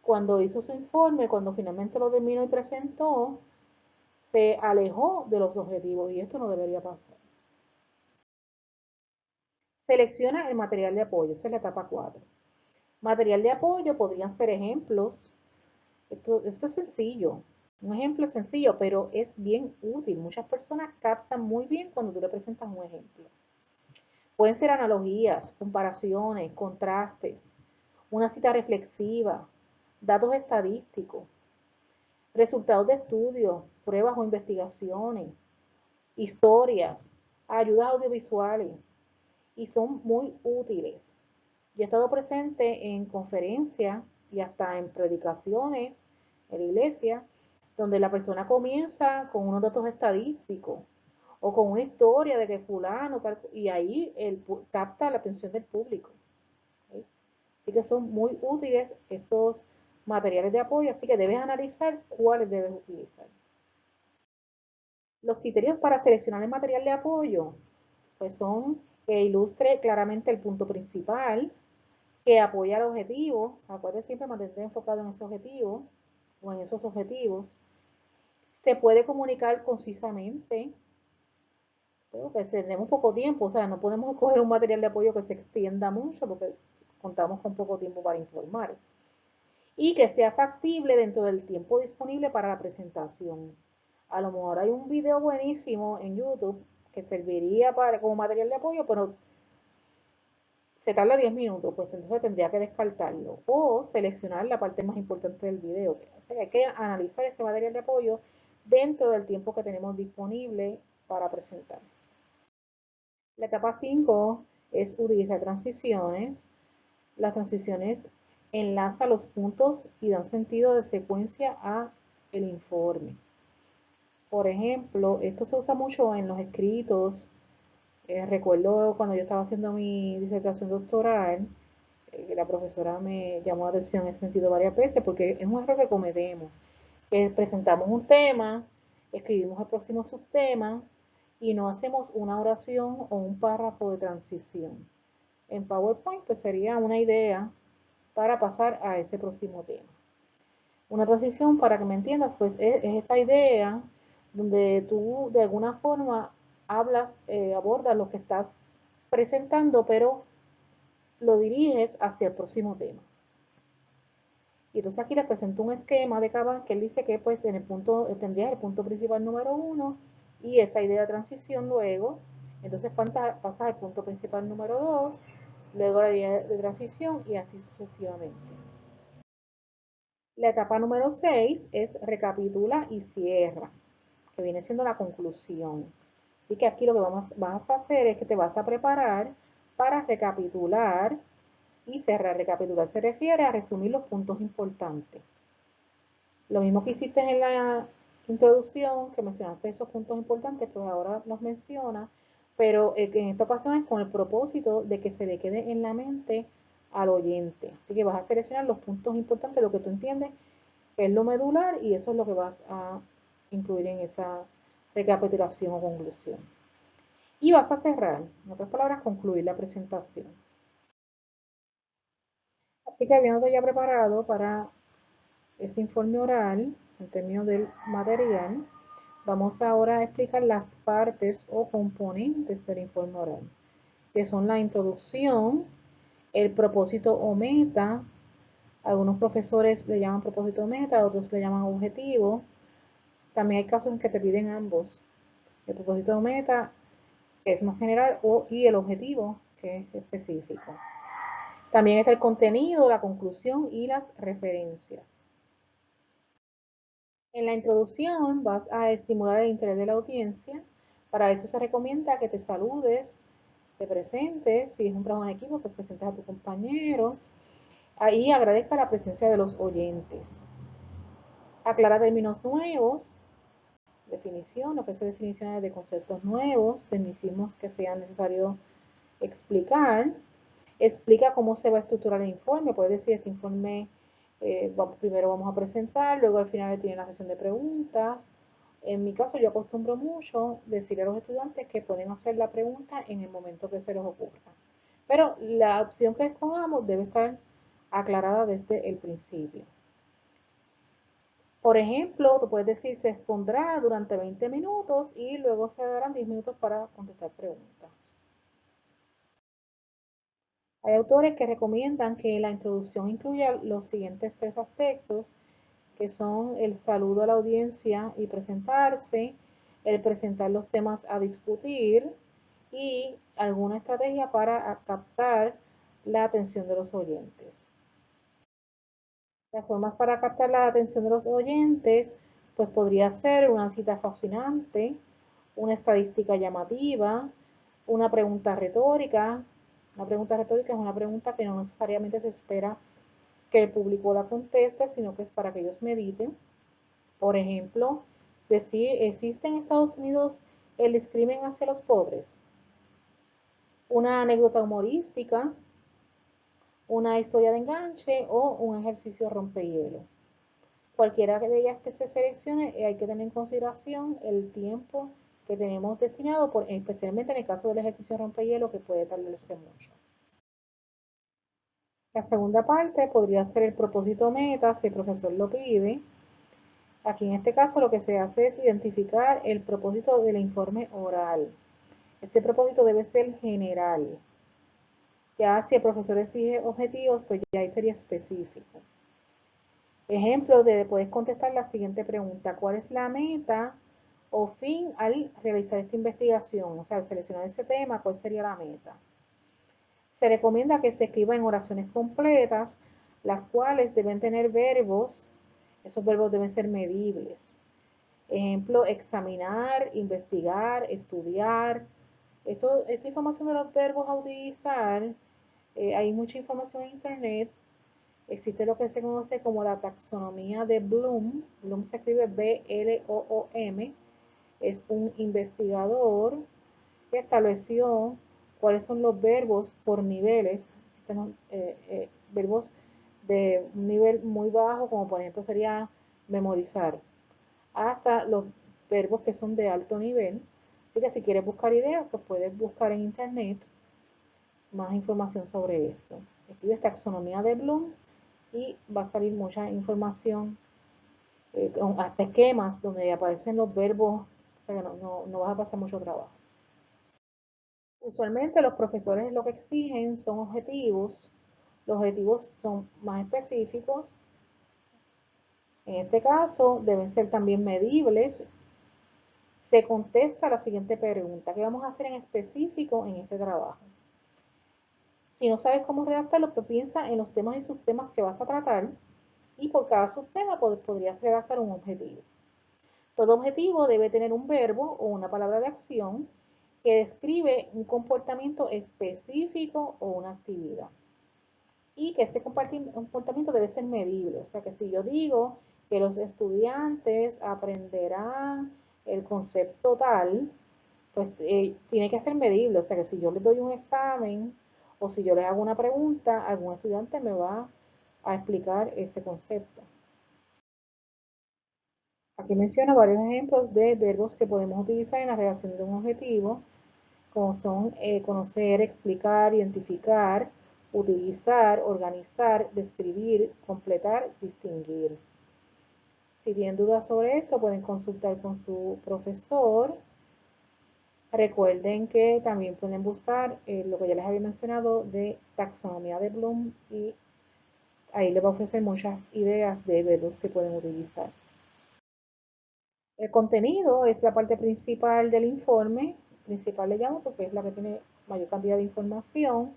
cuando hizo su informe, cuando finalmente lo terminó y presentó, se alejó de los objetivos y esto no debería pasar. Selecciona el material de apoyo, esa es la etapa 4. Material de apoyo podrían ser ejemplos. Esto es sencillo, un ejemplo sencillo, pero es bien útil. Muchas personas captan muy bien cuando tú le presentas un ejemplo. Pueden ser analogías, comparaciones, contrastes, una cita reflexiva, datos estadísticos, resultados de estudios, pruebas o investigaciones, historias, ayudas audiovisuales y son muy útiles. Yo he estado presente en conferencias y hasta en predicaciones en la iglesia, donde la persona comienza con unos datos estadísticos o con una historia de que fulano, tal, y ahí capta la atención del público. ¿Sí? Así que son muy útiles estos materiales de apoyo, así que debes analizar cuáles debes utilizar. Los criterios para seleccionar el material de apoyo, pues son que ilustre claramente el punto principal, que apoya el objetivo, acuérdate siempre mantenerte enfocado en ese objetivo o en esos objetivos, se puede comunicar concisamente, pero que tenemos poco tiempo, o sea, no podemos escoger un material de apoyo que se extienda mucho porque contamos con poco tiempo para informar, y que sea factible dentro del tiempo disponible para la presentación. A lo mejor hay un video buenísimo en YouTube que serviría como material de apoyo, pero se tarda 10 minutos, pues entonces tendría que descartarlo o seleccionar la parte más importante del video. O sea, hay que analizar ese material de apoyo dentro del tiempo que tenemos disponible para presentar. La etapa 5 es utilizar transiciones. Las transiciones enlazan los puntos y dan sentido de secuencia a el informe. Por ejemplo, esto se usa mucho en los escritos. Recuerdo cuando yo estaba haciendo mi disertación doctoral, la profesora me llamó la atención en ese sentido varias veces porque es un error que cometemos. Presentamos un tema, escribimos el próximo subtema y no hacemos una oración o un párrafo de transición. En PowerPoint pues sería una idea para pasar a ese próximo tema. Una transición, para que me entiendas, pues es esta idea donde tú de alguna forma hablas, abordas lo que estás presentando, pero lo diriges hacia el próximo tema. Y entonces aquí les presento un esquema de Kanban que él dice que pues en el punto tendrías el punto principal número 1 y esa idea de transición luego, entonces pasas al punto principal número 2, luego la idea de transición y así sucesivamente. La etapa número 6 es recapitula y cierra, que viene siendo la conclusión. Así que aquí lo que vas a hacer es que te vas a preparar para recapitular y cerrar. Recapitular se refiere a resumir los puntos importantes. Lo mismo que hiciste en la introducción, que mencionaste esos puntos importantes, pues ahora los menciona, pero en esta ocasión es con el propósito de que se le quede en la mente al oyente. Así que vas a seleccionar los puntos importantes, lo que tú entiendes que es lo medular, y eso es lo que vas a incluir en esa recapitulación o conclusión. Y vas a cerrar, en otras palabras, concluir la presentación. Así que habiendo ya preparado para este informe oral, en términos del material, vamos ahora a explicar las partes o componentes del informe oral, que son la introducción, el propósito o meta. Algunos profesores le llaman propósito o meta, otros le llaman objetivo. También hay casos en que te piden ambos. El propósito o meta, que es más general, y el objetivo, que es específico. También está el contenido, la conclusión y las referencias. En la introducción vas a estimular el interés de la audiencia. Para eso se recomienda que te saludes, te presentes, si es un trabajo en equipo, pues presentes a tus compañeros. Ahí agradezca la presencia de los oyentes. Aclara términos nuevos, definición, ofrece definiciones de conceptos nuevos, tecnicismos que sean necesarios explicar. Explica cómo se va a estructurar el informe. Puedes decir, este informe primero vamos a presentar, luego al final tiene la sesión de preguntas. En mi caso, yo acostumbro mucho decirle a los estudiantes que pueden hacer la pregunta en el momento que se les ocurra. Pero la opción que escojamos debe estar aclarada desde el principio. Por ejemplo, tú puedes decir, se expondrá durante 20 minutos y luego se darán 10 minutos para contestar preguntas. Hay autores que recomiendan que la introducción incluya los siguientes tres aspectos, que son el saludo a la audiencia y presentarse, el presentar los temas a discutir y alguna estrategia para captar la atención de los oyentes. Las formas para captar la atención de los oyentes, pues podría ser una cita fascinante, una estadística llamativa, una pregunta retórica. Una pregunta retórica es una pregunta que no necesariamente se espera que el público la conteste, sino que es para que ellos mediten. Por ejemplo, decir, ¿existe en Estados Unidos el discrimen hacia los pobres? Una anécdota humorística, una historia de enganche o un ejercicio rompehielo. Cualquiera de ellas que se seleccione, hay que tener en consideración el tiempo que tenemos destinado, especialmente en el caso del ejercicio rompehielo, que puede tardarse mucho. La segunda parte podría ser el propósito meta, si el profesor lo pide. Aquí en este caso lo que se hace es identificar el propósito del informe oral. Este propósito debe ser general. Ya si el profesor exige objetivos, pues ya ahí sería específico. Ejemplo de puedes contestar la siguiente pregunta: ¿cuál es la meta o fin al realizar esta investigación? O sea, al seleccionar ese tema, ¿cuál sería la meta? Se recomienda que se escriba en oraciones completas, las cuales deben tener verbos. Esos verbos deben ser medibles. Ejemplo, examinar, investigar, estudiar, Esta información de los verbos a utilizar, hay mucha información en internet. Existe lo que se conoce como la taxonomía de Bloom. Bloom se escribe B-L-O-O-M. Es un investigador que estableció cuáles son los verbos por niveles. Existen verbos de un nivel muy bajo, como por ejemplo sería memorizar, hasta los verbos que son de alto nivel. Así que si quieres buscar ideas, pues puedes buscar en internet más información sobre esto. Escribes taxonomía de Bloom y va a salir mucha información, hasta esquemas donde aparecen los verbos, o sea que no vas a pasar mucho trabajo. Usualmente los profesores lo que exigen son objetivos. Los objetivos son más específicos. En este caso deben ser también medibles. Se contesta la siguiente pregunta: ¿qué vamos a hacer en específico en este trabajo? Si no sabes cómo redactarlo, pues piensa en los temas y subtemas que vas a tratar y por cada subtema podrías redactar un objetivo. Todo objetivo debe tener un verbo o una palabra de acción que describe un comportamiento específico o una actividad. Y que este comportamiento debe ser medible. O sea que si yo digo que los estudiantes aprenderán el concepto tal, pues tiene que ser medible. O sea que si yo les doy un examen o si yo les hago una pregunta, algún estudiante me va a explicar ese concepto. Aquí menciona varios ejemplos de verbos que podemos utilizar en la redacción de un objetivo, como son conocer, explicar, identificar, utilizar, organizar, describir, completar, distinguir. Si tienen dudas sobre esto, pueden consultar con su profesor. Recuerden que también pueden buscar lo que ya les había mencionado de taxonomía de Bloom y ahí les va a ofrecer muchas ideas de verbos que pueden utilizar. El contenido es la parte principal del informe, principal le llamo porque es la que tiene mayor cantidad de información,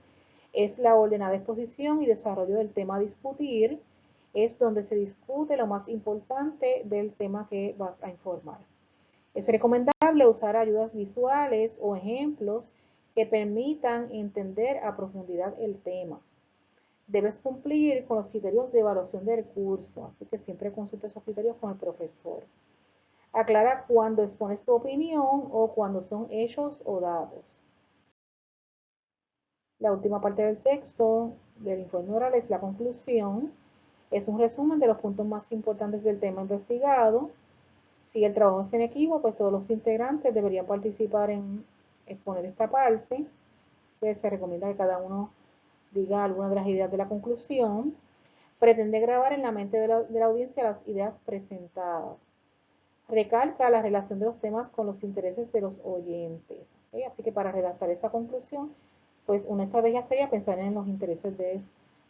es la ordenada exposición y desarrollo del tema a discutir, es donde se discute lo más importante del tema que vas a informar. Es recomendable usar ayudas visuales o ejemplos que permitan entender a profundidad el tema. Debes cumplir con los criterios de evaluación del curso, así que siempre consulta esos criterios con el profesor. Aclara cuando expones tu opinión o cuando son hechos o datos. La última parte del texto del informe oral es la conclusión. Es un resumen de los puntos más importantes del tema investigado. Si el trabajo es en equipo, pues todos los integrantes deberían participar en exponer esta parte. Que se recomienda que cada uno diga alguna de las ideas de la conclusión. Pretende grabar en la mente de la audiencia las ideas presentadas. Recalca la relación de los temas con los intereses de los oyentes. ¿Okay? Así que para redactar esa conclusión, pues una estrategia sería pensar en los intereses de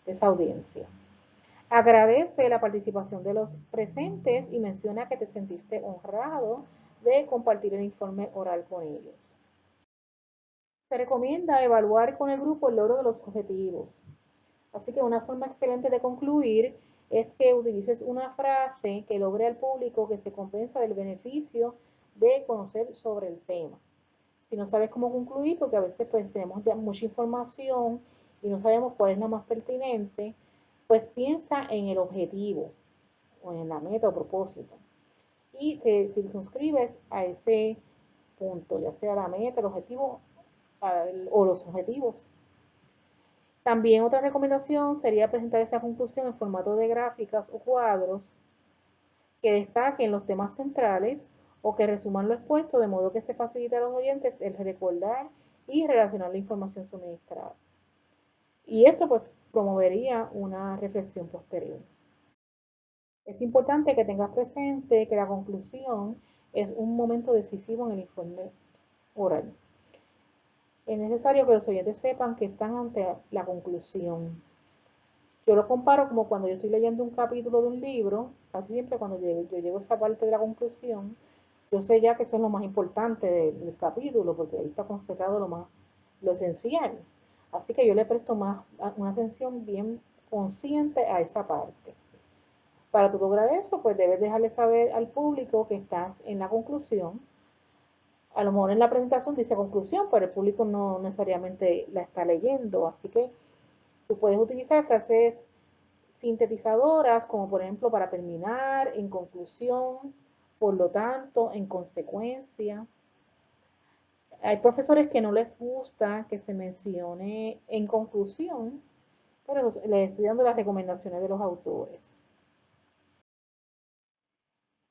esa audiencia. Agradece la participación de los presentes y menciona que te sentiste honrado de compartir el informe oral con ellos. Se recomienda evaluar con el grupo el logro de los objetivos. Así que una forma excelente de concluir es que utilices una frase que logre al público que se compensa del beneficio de conocer sobre el tema. Si no sabes cómo concluir, porque a veces pues tenemos ya mucha información y no sabemos cuál es la más pertinente, pues piensa en el objetivo o en la meta o propósito y te circunscribes a ese punto, ya sea la meta, el objetivo o los objetivos. También otra recomendación sería presentar esa conclusión en formato de gráficas o cuadros que destaquen los temas centrales o que resuman lo expuesto de modo que se facilite a los oyentes el recordar y relacionar la información suministrada. Y esto pues promovería una reflexión posterior. Es importante que tengas presente que la conclusión es un momento decisivo en el informe oral. Es necesario que los oyentes sepan que están ante la conclusión. Yo lo comparo como cuando yo estoy leyendo un capítulo de un libro, casi siempre cuando yo llego a esa parte de la conclusión, yo sé ya que eso es lo más importante del capítulo, porque ahí está concentrado lo esencial. Así que yo le presto una atención bien consciente a esa parte. Para tú lograr eso, pues debes dejarle saber al público que estás en la conclusión, A lo mejor en la presentación dice conclusión, pero el público no necesariamente la está leyendo, así que tú puedes utilizar frases sintetizadoras, como por ejemplo para terminar, en conclusión, por lo tanto, en consecuencia. Hay profesores que no les gusta que se mencione en conclusión, pero les estoy dando las recomendaciones de los autores.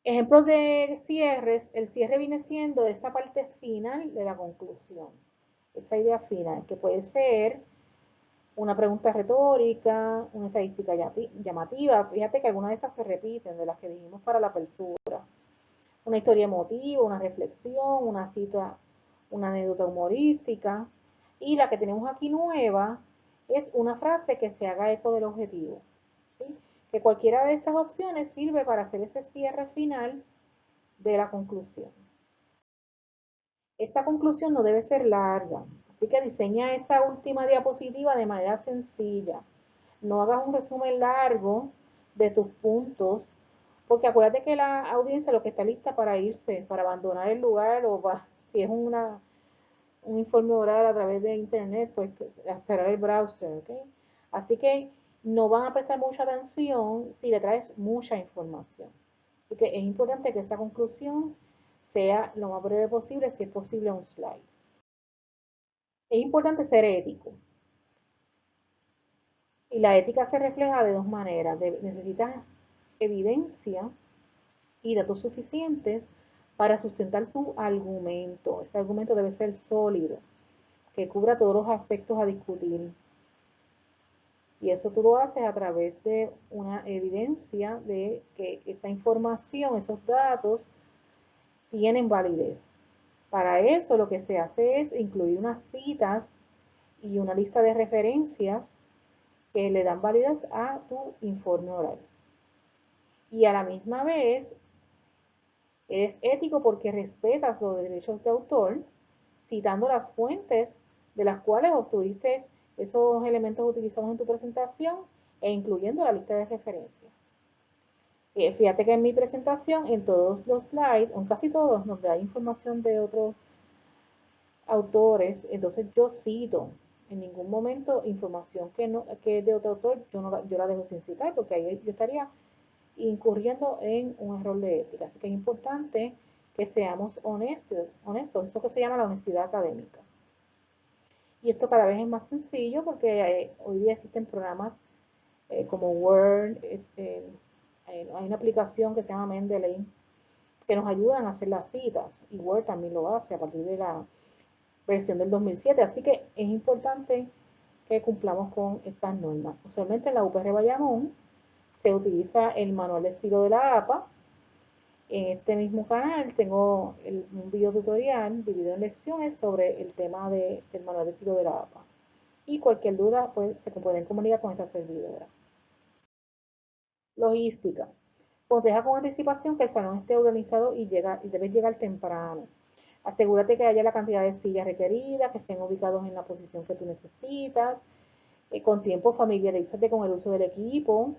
Ejemplos de cierres, el cierre viene siendo esa parte final de la conclusión, esa idea final, que puede ser una pregunta retórica, una estadística llamativa. Fíjate que algunas de estas se repiten, de las que dijimos para la apertura. Una historia emotiva, una reflexión, una cita, una anécdota humorística. Y la que tenemos aquí nueva es una frase que se haga eco del objetivo. ¿Sí? Que cualquiera de estas opciones sirve para hacer ese cierre final de la conclusión. Esa conclusión no debe ser larga, así que diseña esa última diapositiva de manera sencilla. No hagas un resumen largo de tus puntos, porque acuérdate que la audiencia lo que está lista para irse, para abandonar el lugar o si es un informe oral a través de internet, pues cerrar el browser, ¿ok? Así que no van a prestar mucha atención si le traes mucha información. Así que es importante que esa conclusión sea lo más breve posible, si es posible un slide. Es importante ser ético. Y la ética se refleja de dos maneras. Necesitas evidencia y datos suficientes para sustentar tu argumento. Ese argumento debe ser sólido, que cubra todos los aspectos a discutir. Y eso tú lo haces a través de una evidencia de que esa información, esos datos, tienen validez. Para eso lo que se hace es incluir unas citas y una lista de referencias que le dan validez a tu informe oral. Y a la misma vez eres ético porque respetas los derechos de autor, citando las fuentes de las cuales obtuviste esos elementos utilizados en tu presentación e incluyendo la lista de referencias. Fíjate que en mi presentación, en todos los slides, en casi todos, donde hay información de otros autores, entonces yo cito en ningún momento información que es de otro autor, yo la dejo sin citar porque ahí yo estaría incurriendo en un error de ética. Así que es importante que seamos honestos, eso que se llama la honestidad académica. Y esto cada vez es más sencillo porque hoy día existen programas como Word, hay una aplicación que se llama Mendeley que nos ayudan a hacer las citas y Word también lo hace a partir de la versión del 2007. Así que es importante que cumplamos con estas normas. Usualmente en la UPR Bayamón se utiliza el manual de estilo de la APA. En este mismo canal tengo un video tutorial dividido en lecciones sobre el tema del manual de estilo de la APA. Y cualquier duda, pues se pueden comunicar con esta servidora. Logística. Coteja con anticipación que el salón esté organizado y debes llegar temprano. Asegúrate que haya la cantidad de sillas requeridas, que estén ubicados en la posición que tú necesitas. Con tiempo familiarízate con el uso del equipo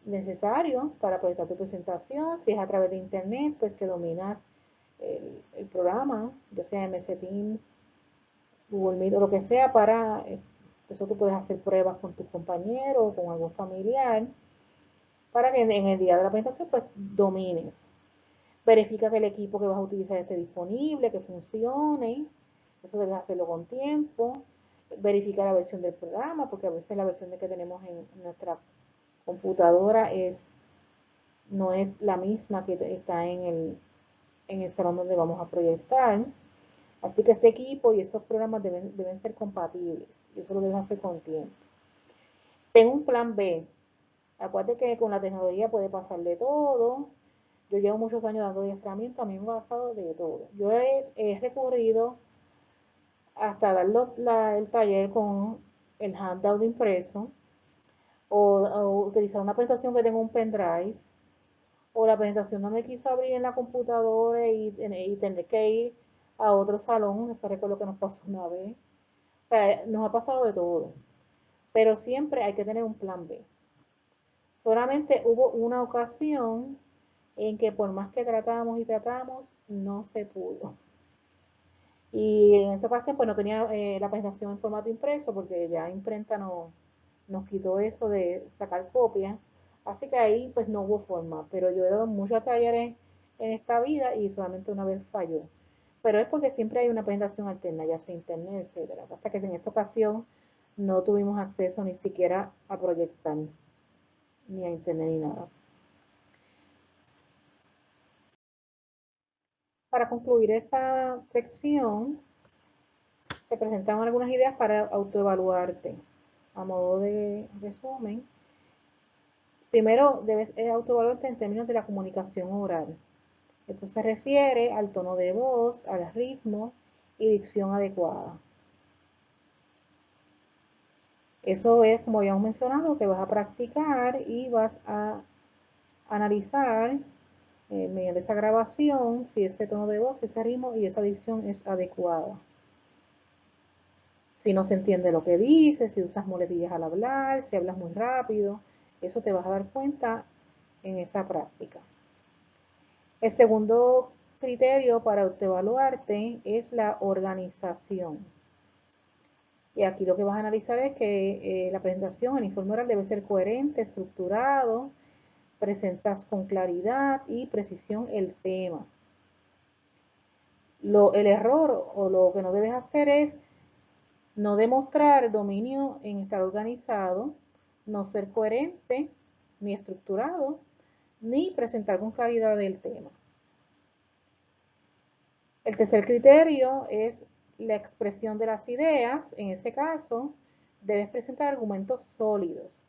necesario para proyectar tu presentación. Si es a través de internet, pues que dominas el programa, ya sea MS Teams, Google Meet o lo que sea, para eso tú puedes hacer pruebas con tus compañeros o con algún familiar para que en el día de la presentación pues domines. Verifica que el equipo que vas a utilizar esté disponible, que funcione. Eso debes hacerlo con tiempo. Verifica la versión del programa, porque a veces la versión que tenemos en nuestra computadora no es la misma que está en el salón donde vamos a proyectar. Así que ese equipo y esos programas deben ser compatibles. Y eso lo debes hacer con tiempo. Tengo un plan B. Acuérdate que con la tecnología puede pasar de todo. Yo llevo muchos años dando adiestramiento, a mí me ha pasado de todo. Yo he recurrido hasta dar el taller con el handout impreso o utilizar una presentación que tenga un pendrive o la presentación no me quiso abrir en la computadora y tener que ir a otro salón. Eso recuerdo que nos pasó una vez. O sea, nos ha pasado de todo. Pero siempre hay que tener un plan B. Solamente hubo una ocasión en que por más que tratamos y tratamos, no se pudo. Y en esa ocasión pues no tenía la presentación en formato impreso porque ya imprenta nos quitó eso de sacar copias. Así que ahí pues no hubo forma. Pero yo he dado muchos talleres en esta vida y solamente una vez falló. Pero es porque siempre hay una presentación alterna, ya sea internet, etcétera. Pasa que en esta ocasión no tuvimos acceso ni siquiera a proyectar, ni a internet ni nada. Para concluir esta sección, se presentan algunas ideas para autoevaluarte. A modo de resumen, primero debes autoevaluarte en términos de la comunicación oral. Esto se refiere al tono de voz, al ritmo y dicción adecuada. Eso es, como ya hemos mencionado, que vas a practicar y vas a analizar mediante esa grabación si ese tono de voz, ese ritmo y esa dicción es adecuada. Si no se entiende lo que dices, si usas muletillas al hablar, si hablas muy rápido, eso te vas a dar cuenta en esa práctica. El segundo criterio para autoevaluarte es la organización. Y aquí lo que vas a analizar es que la presentación, el informe oral debe ser coherente, estructurado, presentas con claridad y precisión el tema. El error o lo que no debes hacer es no demostrar dominio en estar organizado, no ser coherente ni estructurado, ni presentar con claridad el tema. El tercer criterio es la expresión de las ideas. En ese caso, debes presentar argumentos sólidos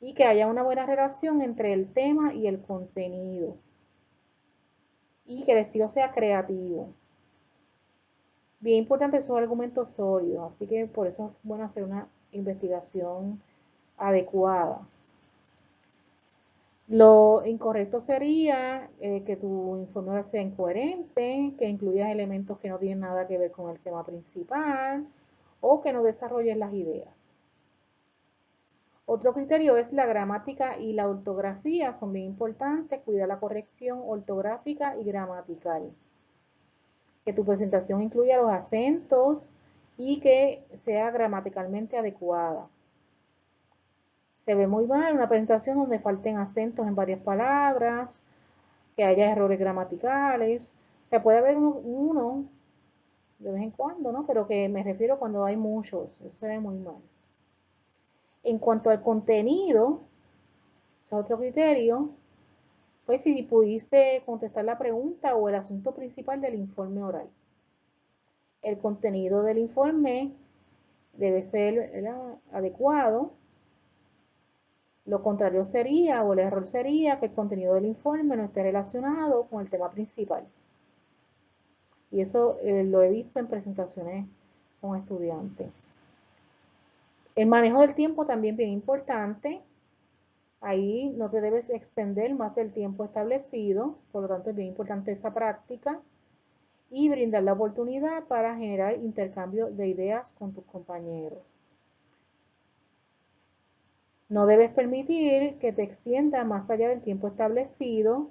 y que haya una buena relación entre el tema y el contenido y que el estilo sea creativo. Bien importante esos argumentos sólidos, así que por eso es bueno hacer una investigación adecuada. Lo incorrecto sería que tu informe sea incoherente, que incluyas elementos que no tienen nada que ver con el tema principal o que no desarrolles las ideas. Otro criterio es la gramática y la ortografía, son bien importantes, cuida la corrección ortográfica y gramatical. Que tu presentación incluya los acentos y que sea gramaticalmente adecuada. Se ve muy mal una presentación donde falten acentos en varias palabras, que haya errores gramaticales. O sea, puede haber uno de vez en cuando, ¿no? Pero que me refiero cuando hay muchos. Eso se ve muy mal. En cuanto al contenido, es otro criterio, pues si pudiste contestar la pregunta o el asunto principal del informe oral. El contenido del informe debe ser adecuado. Lo contrario sería, o el error sería, que el contenido del informe no esté relacionado con el tema principal. Y eso lo he visto en presentaciones con estudiantes. El manejo del tiempo también bien importante. Ahí no te debes extender más del tiempo establecido, por lo tanto es bien importante esa práctica y brindar la oportunidad para generar intercambio de ideas con tus compañeros. No debes permitir que te extienda más allá del tiempo establecido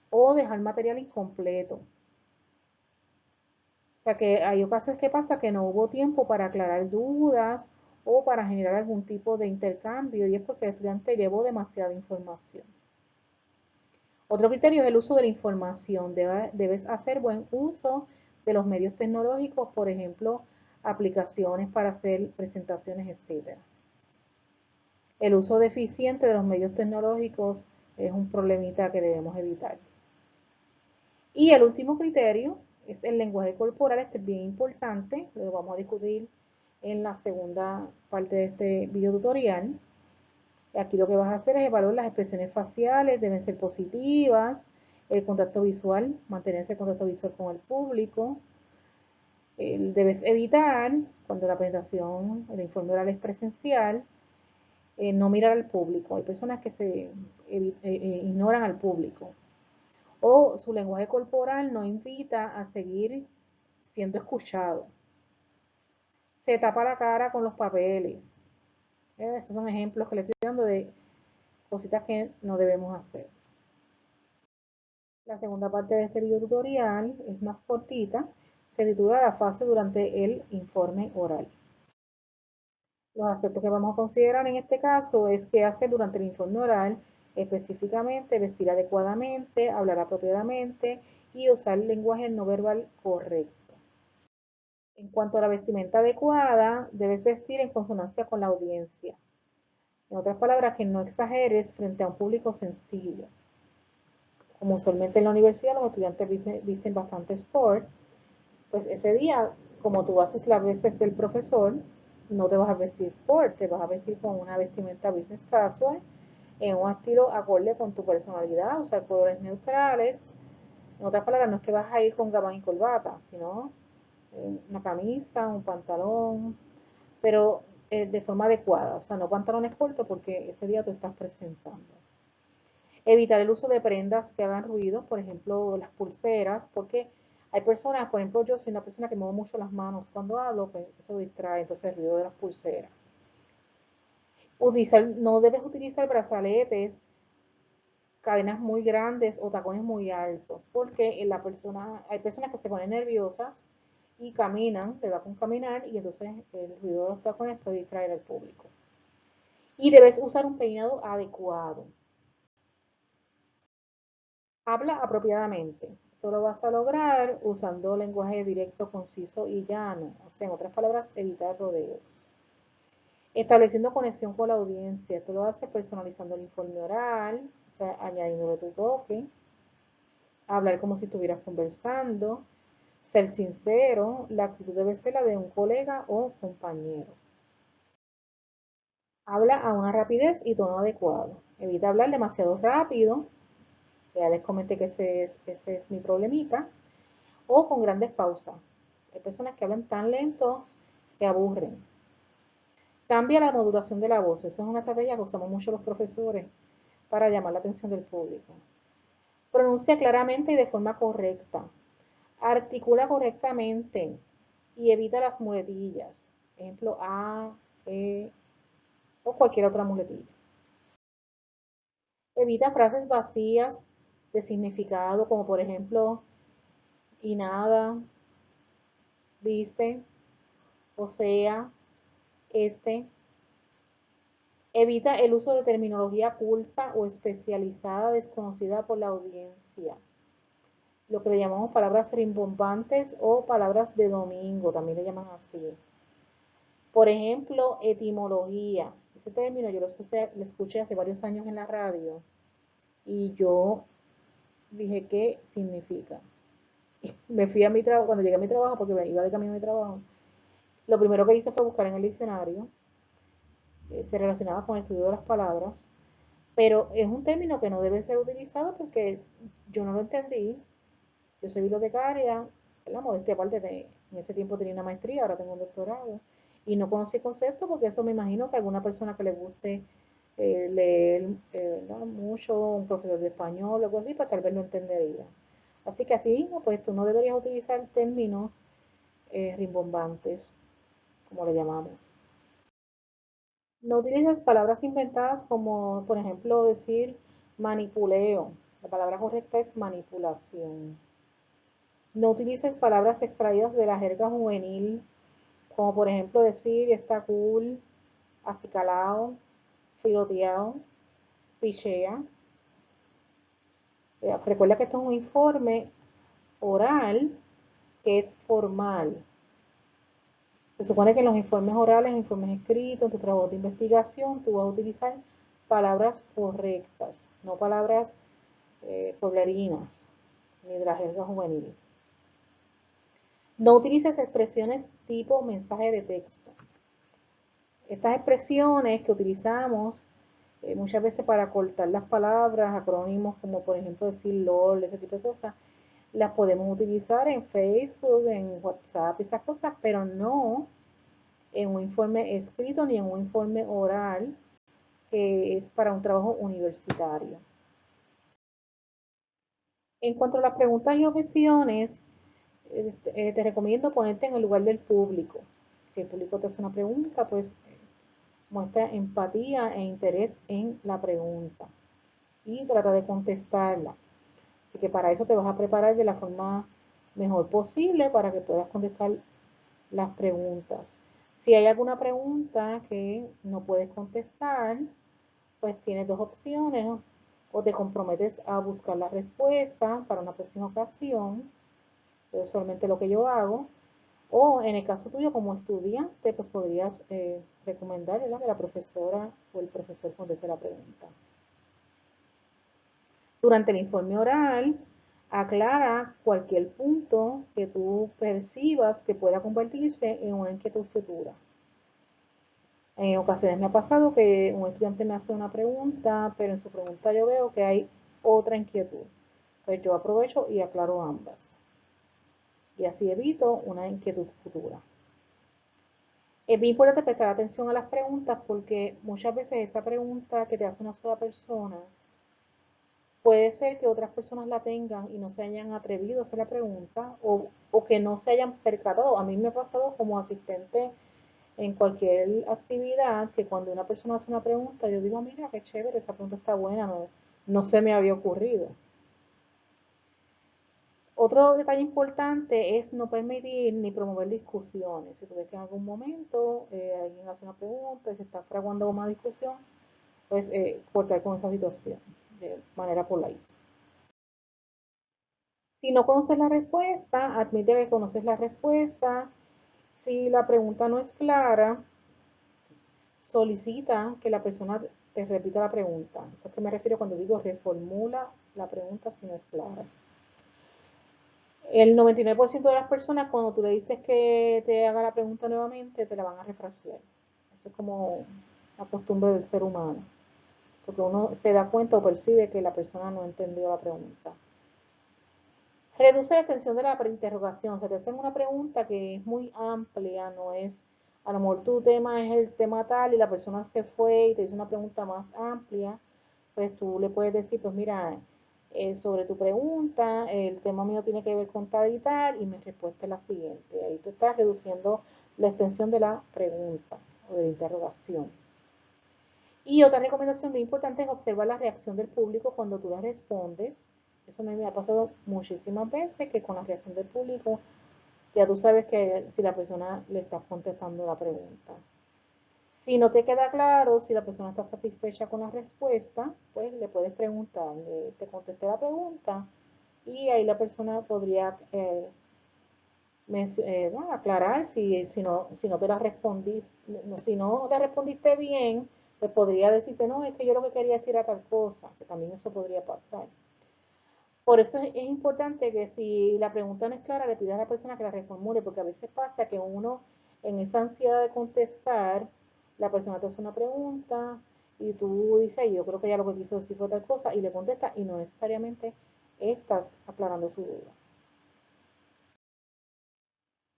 o dejar material incompleto. O sea que hay ocasiones que pasa que no hubo tiempo para aclarar dudas o para generar algún tipo de intercambio y es porque el estudiante llevó demasiada información. Otro criterio es el uso de la información. Debes hacer buen uso de los medios tecnológicos, por ejemplo, aplicaciones para hacer presentaciones, etc. El uso deficiente de los medios tecnológicos es un problemita que debemos evitar. Y el último criterio es el lenguaje corporal. Este es bien importante, lo vamos a discutir en la segunda parte de este video tutorial. Aquí lo que vas a hacer es evaluar las expresiones faciales, deben ser positivas, el contacto visual, mantenerse en contacto visual con el público. Debes evitar, cuando la presentación, el informe oral es presencial, no mirar al público. Hay personas que ignoran al público. O su lenguaje corporal no invita a seguir siendo escuchado. Se tapa la cara con los papeles. Esos son ejemplos que le estoy dando de cositas que no debemos hacer. La segunda parte de este video tutorial es más cortita, se titula La fase durante el informe oral. Los aspectos que vamos a considerar en este caso es qué hacer durante el informe oral, específicamente vestir adecuadamente, hablar apropiadamente y usar el lenguaje no verbal correcto. En cuanto a la vestimenta adecuada, debes vestir en consonancia con la audiencia. En otras palabras, que no exageres frente a un público sensible. Como usualmente en la universidad los estudiantes visten bastante sport, pues ese día, como tú haces las veces del profesor, no te vas a vestir sport, te vas a vestir con una vestimenta business casual, en un estilo acorde con tu personalidad, usar colores neutrales. En otras palabras, no es que vas a ir con gabán y corbata, sino una camisa, un pantalón, pero de forma adecuada, o sea, no pantalones cortos porque ese día tú estás presentando. Evitar el uso de prendas que hagan ruido, por ejemplo, las pulseras, porque hay personas, por ejemplo, yo soy una persona que muevo mucho las manos cuando hablo, pues eso distrae, entonces el ruido de las pulseras. No debes utilizar brazaletes, cadenas muy grandes o tacones muy altos, porque hay personas que se ponen nerviosas y caminan, le da con caminar y entonces el ruido de los tacones puede distraer al público. Y debes usar un peinado adecuado. Habla apropiadamente. Esto lo vas a lograr usando lenguaje directo, conciso y llano. O sea, en otras palabras, evitar rodeos. Estableciendo conexión con la audiencia. Esto lo hace personalizando el informe oral, o sea, añadiéndole tu toque. Hablar como si estuvieras conversando. Ser sincero. La actitud debe ser la de un colega o compañero. Habla a una rapidez y tono adecuado. Evita hablar demasiado rápido. Ya les comenté que ese es mi problemita. O con grandes pausas. Hay personas que hablan tan lento que aburren. Cambia la modulación de la voz. Esa es una estrategia que usamos mucho los profesores para llamar la atención del público. Pronuncia claramente y de forma correcta. Articula correctamente y evita las muletillas. Ejemplo, A, E o cualquier otra muletilla. Evita frases vacías de significado, como por ejemplo, y nada, viste, o sea, este. Evita el uso de terminología culta o especializada desconocida por la audiencia, lo que le llamamos palabras rimbombantes o palabras de domingo, también le llaman así. Por ejemplo, etimología. Ese término yo lo escuché hace varios años en la radio y yo dije, ¿qué significa? Me fui a mi trabajo, cuando llegué a mi trabajo, porque iba de camino a mi trabajo, lo primero que hice fue buscar en el diccionario, se relacionaba con el estudio de las palabras, pero es un término que no debe ser utilizado porque yo no lo entendí. Yo soy bibliotecaria, la modestia aparte en ese tiempo tenía una maestría, ahora tengo un doctorado, y no conocí el concepto porque eso me imagino que alguna persona que le guste leer mucho, un profesor de español o algo así, pues tal vez lo entendería. Así que así mismo, pues tú no deberías utilizar términos rimbombantes, como le llamamos. No utilices palabras inventadas como, por ejemplo, decir manipuleo. La palabra correcta es manipulación. No utilices palabras extraídas de la jerga juvenil, como por ejemplo decir está cool, acicalao, filoteado, pichea. Recuerda que esto es un informe oral que es formal. Se supone que en los informes orales, informes escritos, en tu trabajo de investigación, tú vas a utilizar palabras correctas, no palabras pueblerinas, ni de la jerga juvenil. No utilices expresiones tipo mensaje de texto. Estas expresiones que utilizamos muchas veces para cortar las palabras, acrónimos como por ejemplo decir LOL, ese tipo de cosas, las podemos utilizar en Facebook, en WhatsApp, esas cosas, pero no en un informe escrito ni en un informe oral que es para un trabajo universitario. En cuanto a las preguntas y objeciones, te recomiendo ponerte en el lugar del público. Si el público te hace una pregunta, pues muestra empatía e interés en la pregunta y trata de contestarla. Así que para eso te vas a preparar de la forma mejor posible para que puedas contestar las preguntas. Si hay alguna pregunta que no puedes contestar, pues tienes dos opciones. O te comprometes a buscar la respuesta para una próxima ocasión, eso es solamente lo que yo hago. O en el caso tuyo como estudiante, pues podrías recomendar, ¿verdad?, que la profesora o el profesor conteste la pregunta. Durante el informe oral, aclara cualquier punto que tú percibas que pueda convertirse en una inquietud futura. En ocasiones me ha pasado que un estudiante me hace una pregunta, pero en su pregunta yo veo que hay otra inquietud. Pues yo aprovecho y aclaro ambas. Y así evito una inquietud futura. Es bien importante prestar atención a las preguntas porque muchas veces esa pregunta que te hace una sola persona puede ser que otras personas la tengan y no se hayan atrevido a hacer la pregunta o que no se hayan percatado. A mí me ha pasado como asistente en cualquier actividad que cuando una persona hace una pregunta, yo digo, mira, qué chévere, esa pregunta está buena, no se me había ocurrido. Otro detalle importante es no permitir ni promover discusiones. Si tú ves que en algún momento alguien hace una pregunta y se está fraguando una discusión, pues cortar con esa situación de manera polite. Si no conoces la respuesta, admite que conoces la respuesta. Si la pregunta no es clara, solicita que la persona te repita la pregunta. Eso es que me refiero cuando digo reformula la pregunta si no es clara. El 99% de las personas, cuando tú le dices que te haga la pregunta nuevamente, te la van a refrasear. Eso es como la costumbre del ser humano. Porque uno se da cuenta o percibe que la persona no entendió la pregunta. Reduce la extensión de la interrogación. Se te hacen una pregunta que es muy amplia, no es, a lo mejor tu tema es el tema tal y la persona se fue y te hizo una pregunta más amplia, pues tú le puedes decir, pues mira, sobre tu pregunta, el tema mío tiene que ver con tal y tal y mi respuesta es la siguiente. Ahí tú estás reduciendo la extensión de la pregunta o de la interrogación. Y otra recomendación muy importante es observar la reacción del público cuando tú la respondes. Eso me ha pasado muchísimas veces que con la reacción del público ya tú sabes que si la persona le está contestando la pregunta. Si no te queda claro si la persona está satisfecha con la respuesta, pues le puedes preguntar, te contesté la pregunta y ahí la persona podría bueno, aclarar si no te la respondí, si no te respondiste bien, pues podría decirte, no, es que yo lo que quería decir era tal cosa, que también eso podría pasar. Por eso es importante que si la pregunta no es clara, le pidas a la persona que la reformule, porque a veces pasa que uno, en esa ansiedad de contestar, la persona te hace una pregunta y tú dices, yo creo que ya lo que quiso decir fue tal cosa, y le contesta y no necesariamente estás aclarando su duda.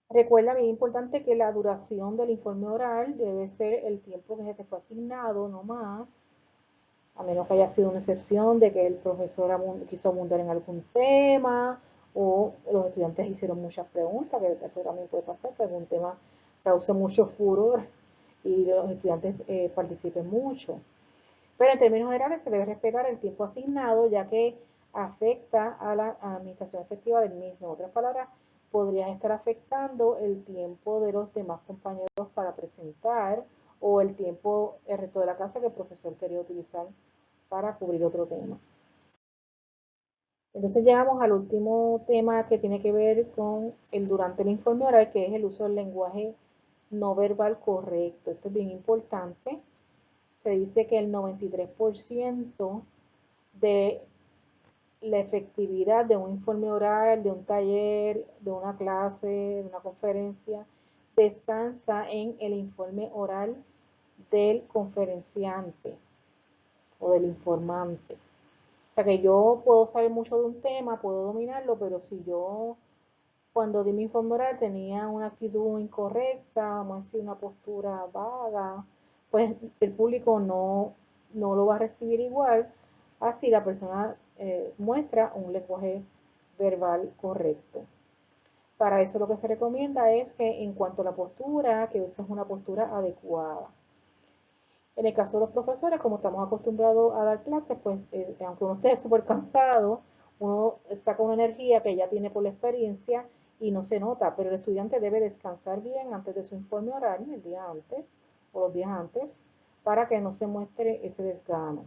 Recuerda, bien importante, que la duración del informe oral debe ser el tiempo que se te fue asignado, no más, a menos que haya sido una excepción de que el profesor quiso abundar en algún tema o los estudiantes hicieron muchas preguntas, que eso también puede pasar, que algún tema cause mucho furor y los estudiantes participen mucho. Pero en términos generales se debe respetar el tiempo asignado, ya que afecta a la administración efectiva del mismo. En otras palabras, podrías estar afectando el tiempo de los demás compañeros para presentar o el tiempo, el resto de la clase que el profesor quería utilizar para cubrir otro tema. Entonces llegamos al último tema que tiene que ver con el durante el informe oral, que es el uso del lenguaje no verbal correcto. Esto es bien importante. Se dice que el 93% de la efectividad de un informe oral, de un taller, de una clase, de una conferencia, descansa en el informe oral del conferenciante o del informante. O sea que yo puedo saber mucho de un tema, puedo dominarlo, pero si yo cuando di mi informe oral tenía una actitud incorrecta, vamos a decir una postura vaga, pues el público no lo va a recibir igual, así la persona muestra un lenguaje verbal correcto. Para eso lo que se recomienda es que en cuanto a la postura, que uses una postura adecuada. En el caso de los profesores, como estamos acostumbrados a dar clases, pues aunque uno esté súper cansado, uno saca una energía que ya tiene por la experiencia y no se nota, pero el estudiante debe descansar bien antes de su informe oral, el día antes o los días antes, para que no se muestre ese desgano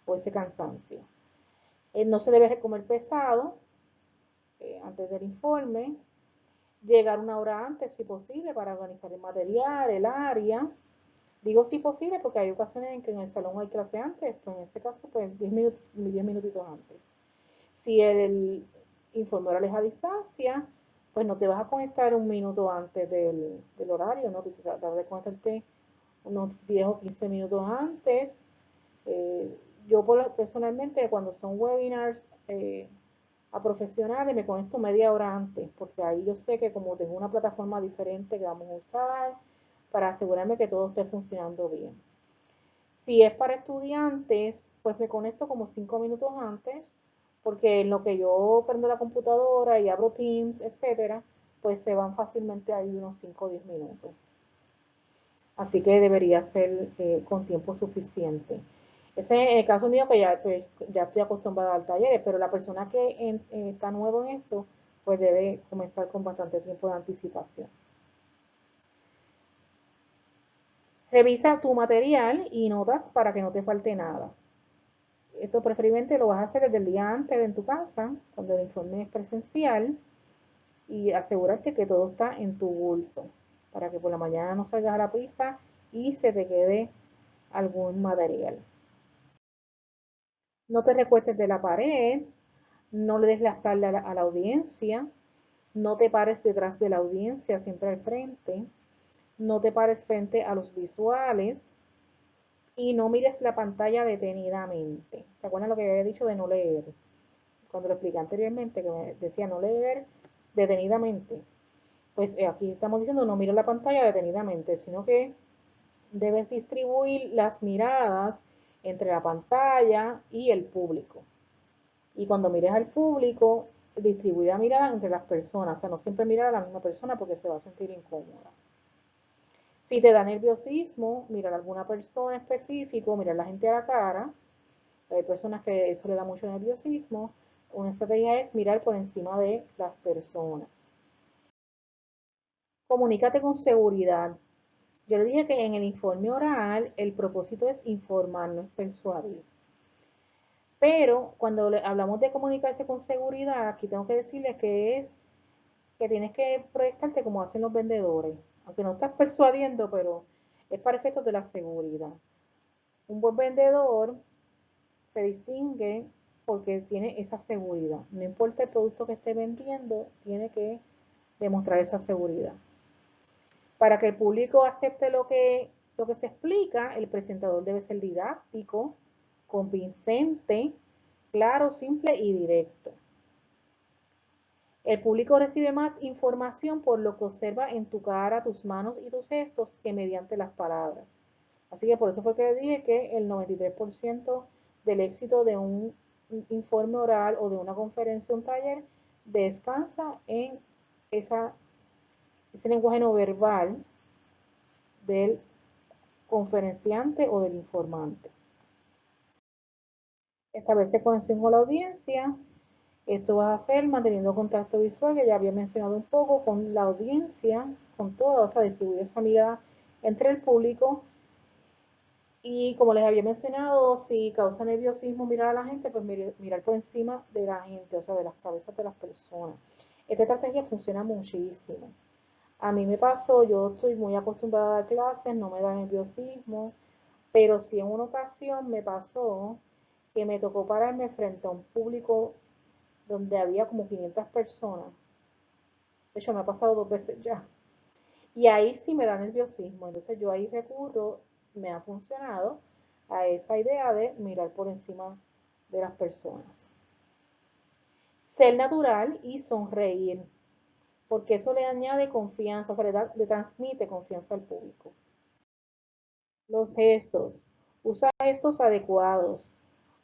o ese cansancio. No se debe comer pesado antes del informe, llegar una hora antes si posible para organizar el material, el área. Digo si posible porque hay ocasiones en que en el salón hay clase antes, pues en ese caso pues 10 minutitos antes. Si el informe oral es a distancia, pues no te vas a conectar un minuto antes del horario, ¿no? Te tratar de conectarte unos 10 o 15 minutos antes. Yo personalmente cuando son webinars a profesionales me conecto media hora antes, porque ahí yo sé que como tengo una plataforma diferente que vamos a usar, para asegurarme que todo esté funcionando bien. Si es para estudiantes, pues me conecto como 5 minutos antes, porque en lo que yo prendo la computadora y abro Teams, etcétera, pues se van fácilmente ahí unos 5 o 10 minutos. Así que debería ser con tiempo suficiente. Ese es el caso mío que ya, pues, ya estoy acostumbrada al taller, pero la persona que está nuevo en esto, pues debe comenzar con bastante tiempo de anticipación. Revisa tu material y notas para que no te falte nada. Esto preferiblemente lo vas a hacer desde el día antes en tu casa, cuando el informe es presencial, y asegurarte que todo está en tu bulto, para que por la mañana no salgas a la prisa y se te quede algún material. No te recuestes de la pared, no le des la espalda a la audiencia, no te pares detrás de la audiencia, siempre al frente, no te pares frente a los visuales y no mires la pantalla detenidamente. ¿Se acuerdan lo que había dicho de no leer? Cuando lo expliqué anteriormente, que me decía no leer detenidamente. Pues aquí estamos diciendo no mires la pantalla detenidamente, sino que debes distribuir las miradas entre la pantalla y el público. Y cuando mires al público, distribuir la mirada entre las personas. O sea, no siempre mirar a la misma persona porque se va a sentir incómoda. Si te da nerviosismo, mirar a alguna persona específica, mirar a la gente a la cara. Hay personas que eso le da mucho nerviosismo. Una estrategia es mirar por encima de las personas. Comunícate con seguridad. Yo le dije que en el informe oral el propósito es informar, no es persuadir. Pero cuando hablamos de comunicarse con seguridad, aquí tengo que decirles que es que tienes que proyectarte como hacen los vendedores. Aunque no estás persuadiendo, pero es para efectos de la seguridad. Un buen vendedor se distingue porque tiene esa seguridad. No importa el producto que esté vendiendo, tiene que demostrar esa seguridad. Para que el público acepte lo que se explica, el presentador debe ser didáctico, convincente, claro, simple y directo. El público recibe más información por lo que observa en tu cara, tus manos y tus gestos que mediante las palabras. Así que por eso fue que dije que el 93% del éxito de un informe oral o de una conferencia o un taller descansa en ese lenguaje no verbal del conferenciante o del informante. Establece conexión con la audiencia. Esto vas a hacer manteniendo contacto visual, que ya había mencionado un poco, con la audiencia, con toda, o sea, distribuir esa mirada entre el público. Y como les había mencionado, si causa nerviosismo mirar a la gente, pues mirar por encima de la gente, o sea, de las cabezas de las personas. Esta estrategia funciona muchísimo. A mí me pasó, yo estoy muy acostumbrada a dar clases, no me da nerviosismo, pero sí en una ocasión me pasó que me tocó pararme frente a un público donde había como 500 personas. De hecho, me ha pasado 2 veces ya. Y ahí sí me da nerviosismo. Entonces yo ahí recurro, me ha funcionado a esa idea de mirar por encima de las personas. Ser natural y sonreír, porque eso le añade confianza, o sea, le transmite confianza al público. Los gestos. Usa gestos adecuados.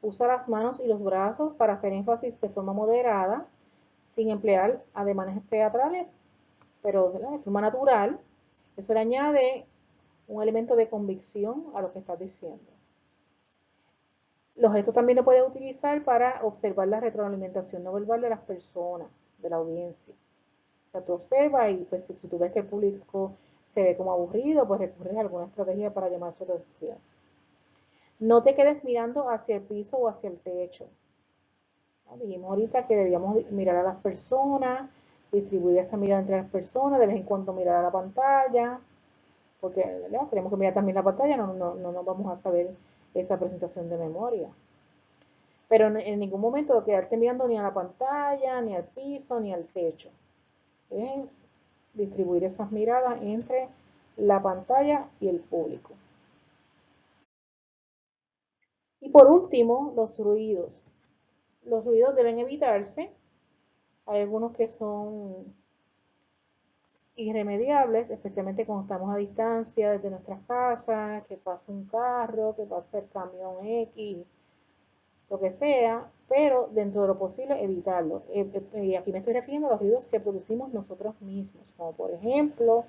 Usa las manos y los brazos para hacer énfasis de forma moderada, sin emplear ademanes teatrales, pero de forma natural. Eso le añade un elemento de convicción a lo que estás diciendo. Esto también lo puedes utilizar para observar la retroalimentación no verbal de las personas, de la audiencia. O sea, tú observas y pues si tú ves que el público se ve como aburrido, pues recurres a alguna estrategia para llamar su atención. No te quedes mirando hacia el piso o hacia el techo. ¿No? Dijimos ahorita que debíamos mirar a las personas, distribuir esa mirada entre las personas, de vez en cuando mirar a la pantalla, porque ¿verdad? Tenemos que mirar también la pantalla, no nos vamos a saber esa presentación de memoria. Pero en ningún momento quedarte mirando ni a la pantalla, ni al piso, ni al techo. Es distribuir esas miradas entre la pantalla y el público. Y por último, los ruidos. Los ruidos deben evitarse. Hay algunos que son irremediables, especialmente cuando estamos a distancia desde nuestras casas, que pasa un carro, que pasa el camión X, lo que sea, pero dentro de lo posible evitarlo. Y aquí me estoy refiriendo a los ruidos que producimos nosotros mismos, como por ejemplo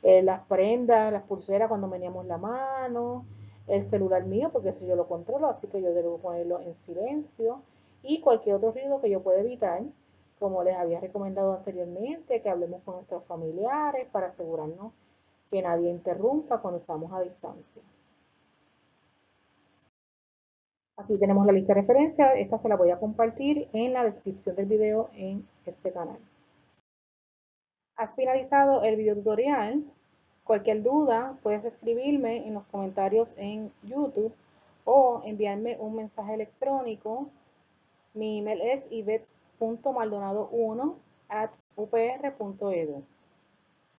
las prendas, las pulseras cuando meneamos la mano, el celular mío, porque eso yo lo controlo, así que yo debo ponerlo en silencio, y cualquier otro ruido que yo pueda evitar, como les había recomendado anteriormente, que hablemos con nuestros familiares para asegurarnos que nadie interrumpa cuando estamos a distancia. Aquí tenemos la lista de referencias, esta se la voy a compartir en la descripción del video en este canal. Has finalizado el video tutorial. Cualquier duda puedes escribirme en los comentarios en YouTube o enviarme un mensaje electrónico. Mi email es ivette.maldonado1@upr.edu.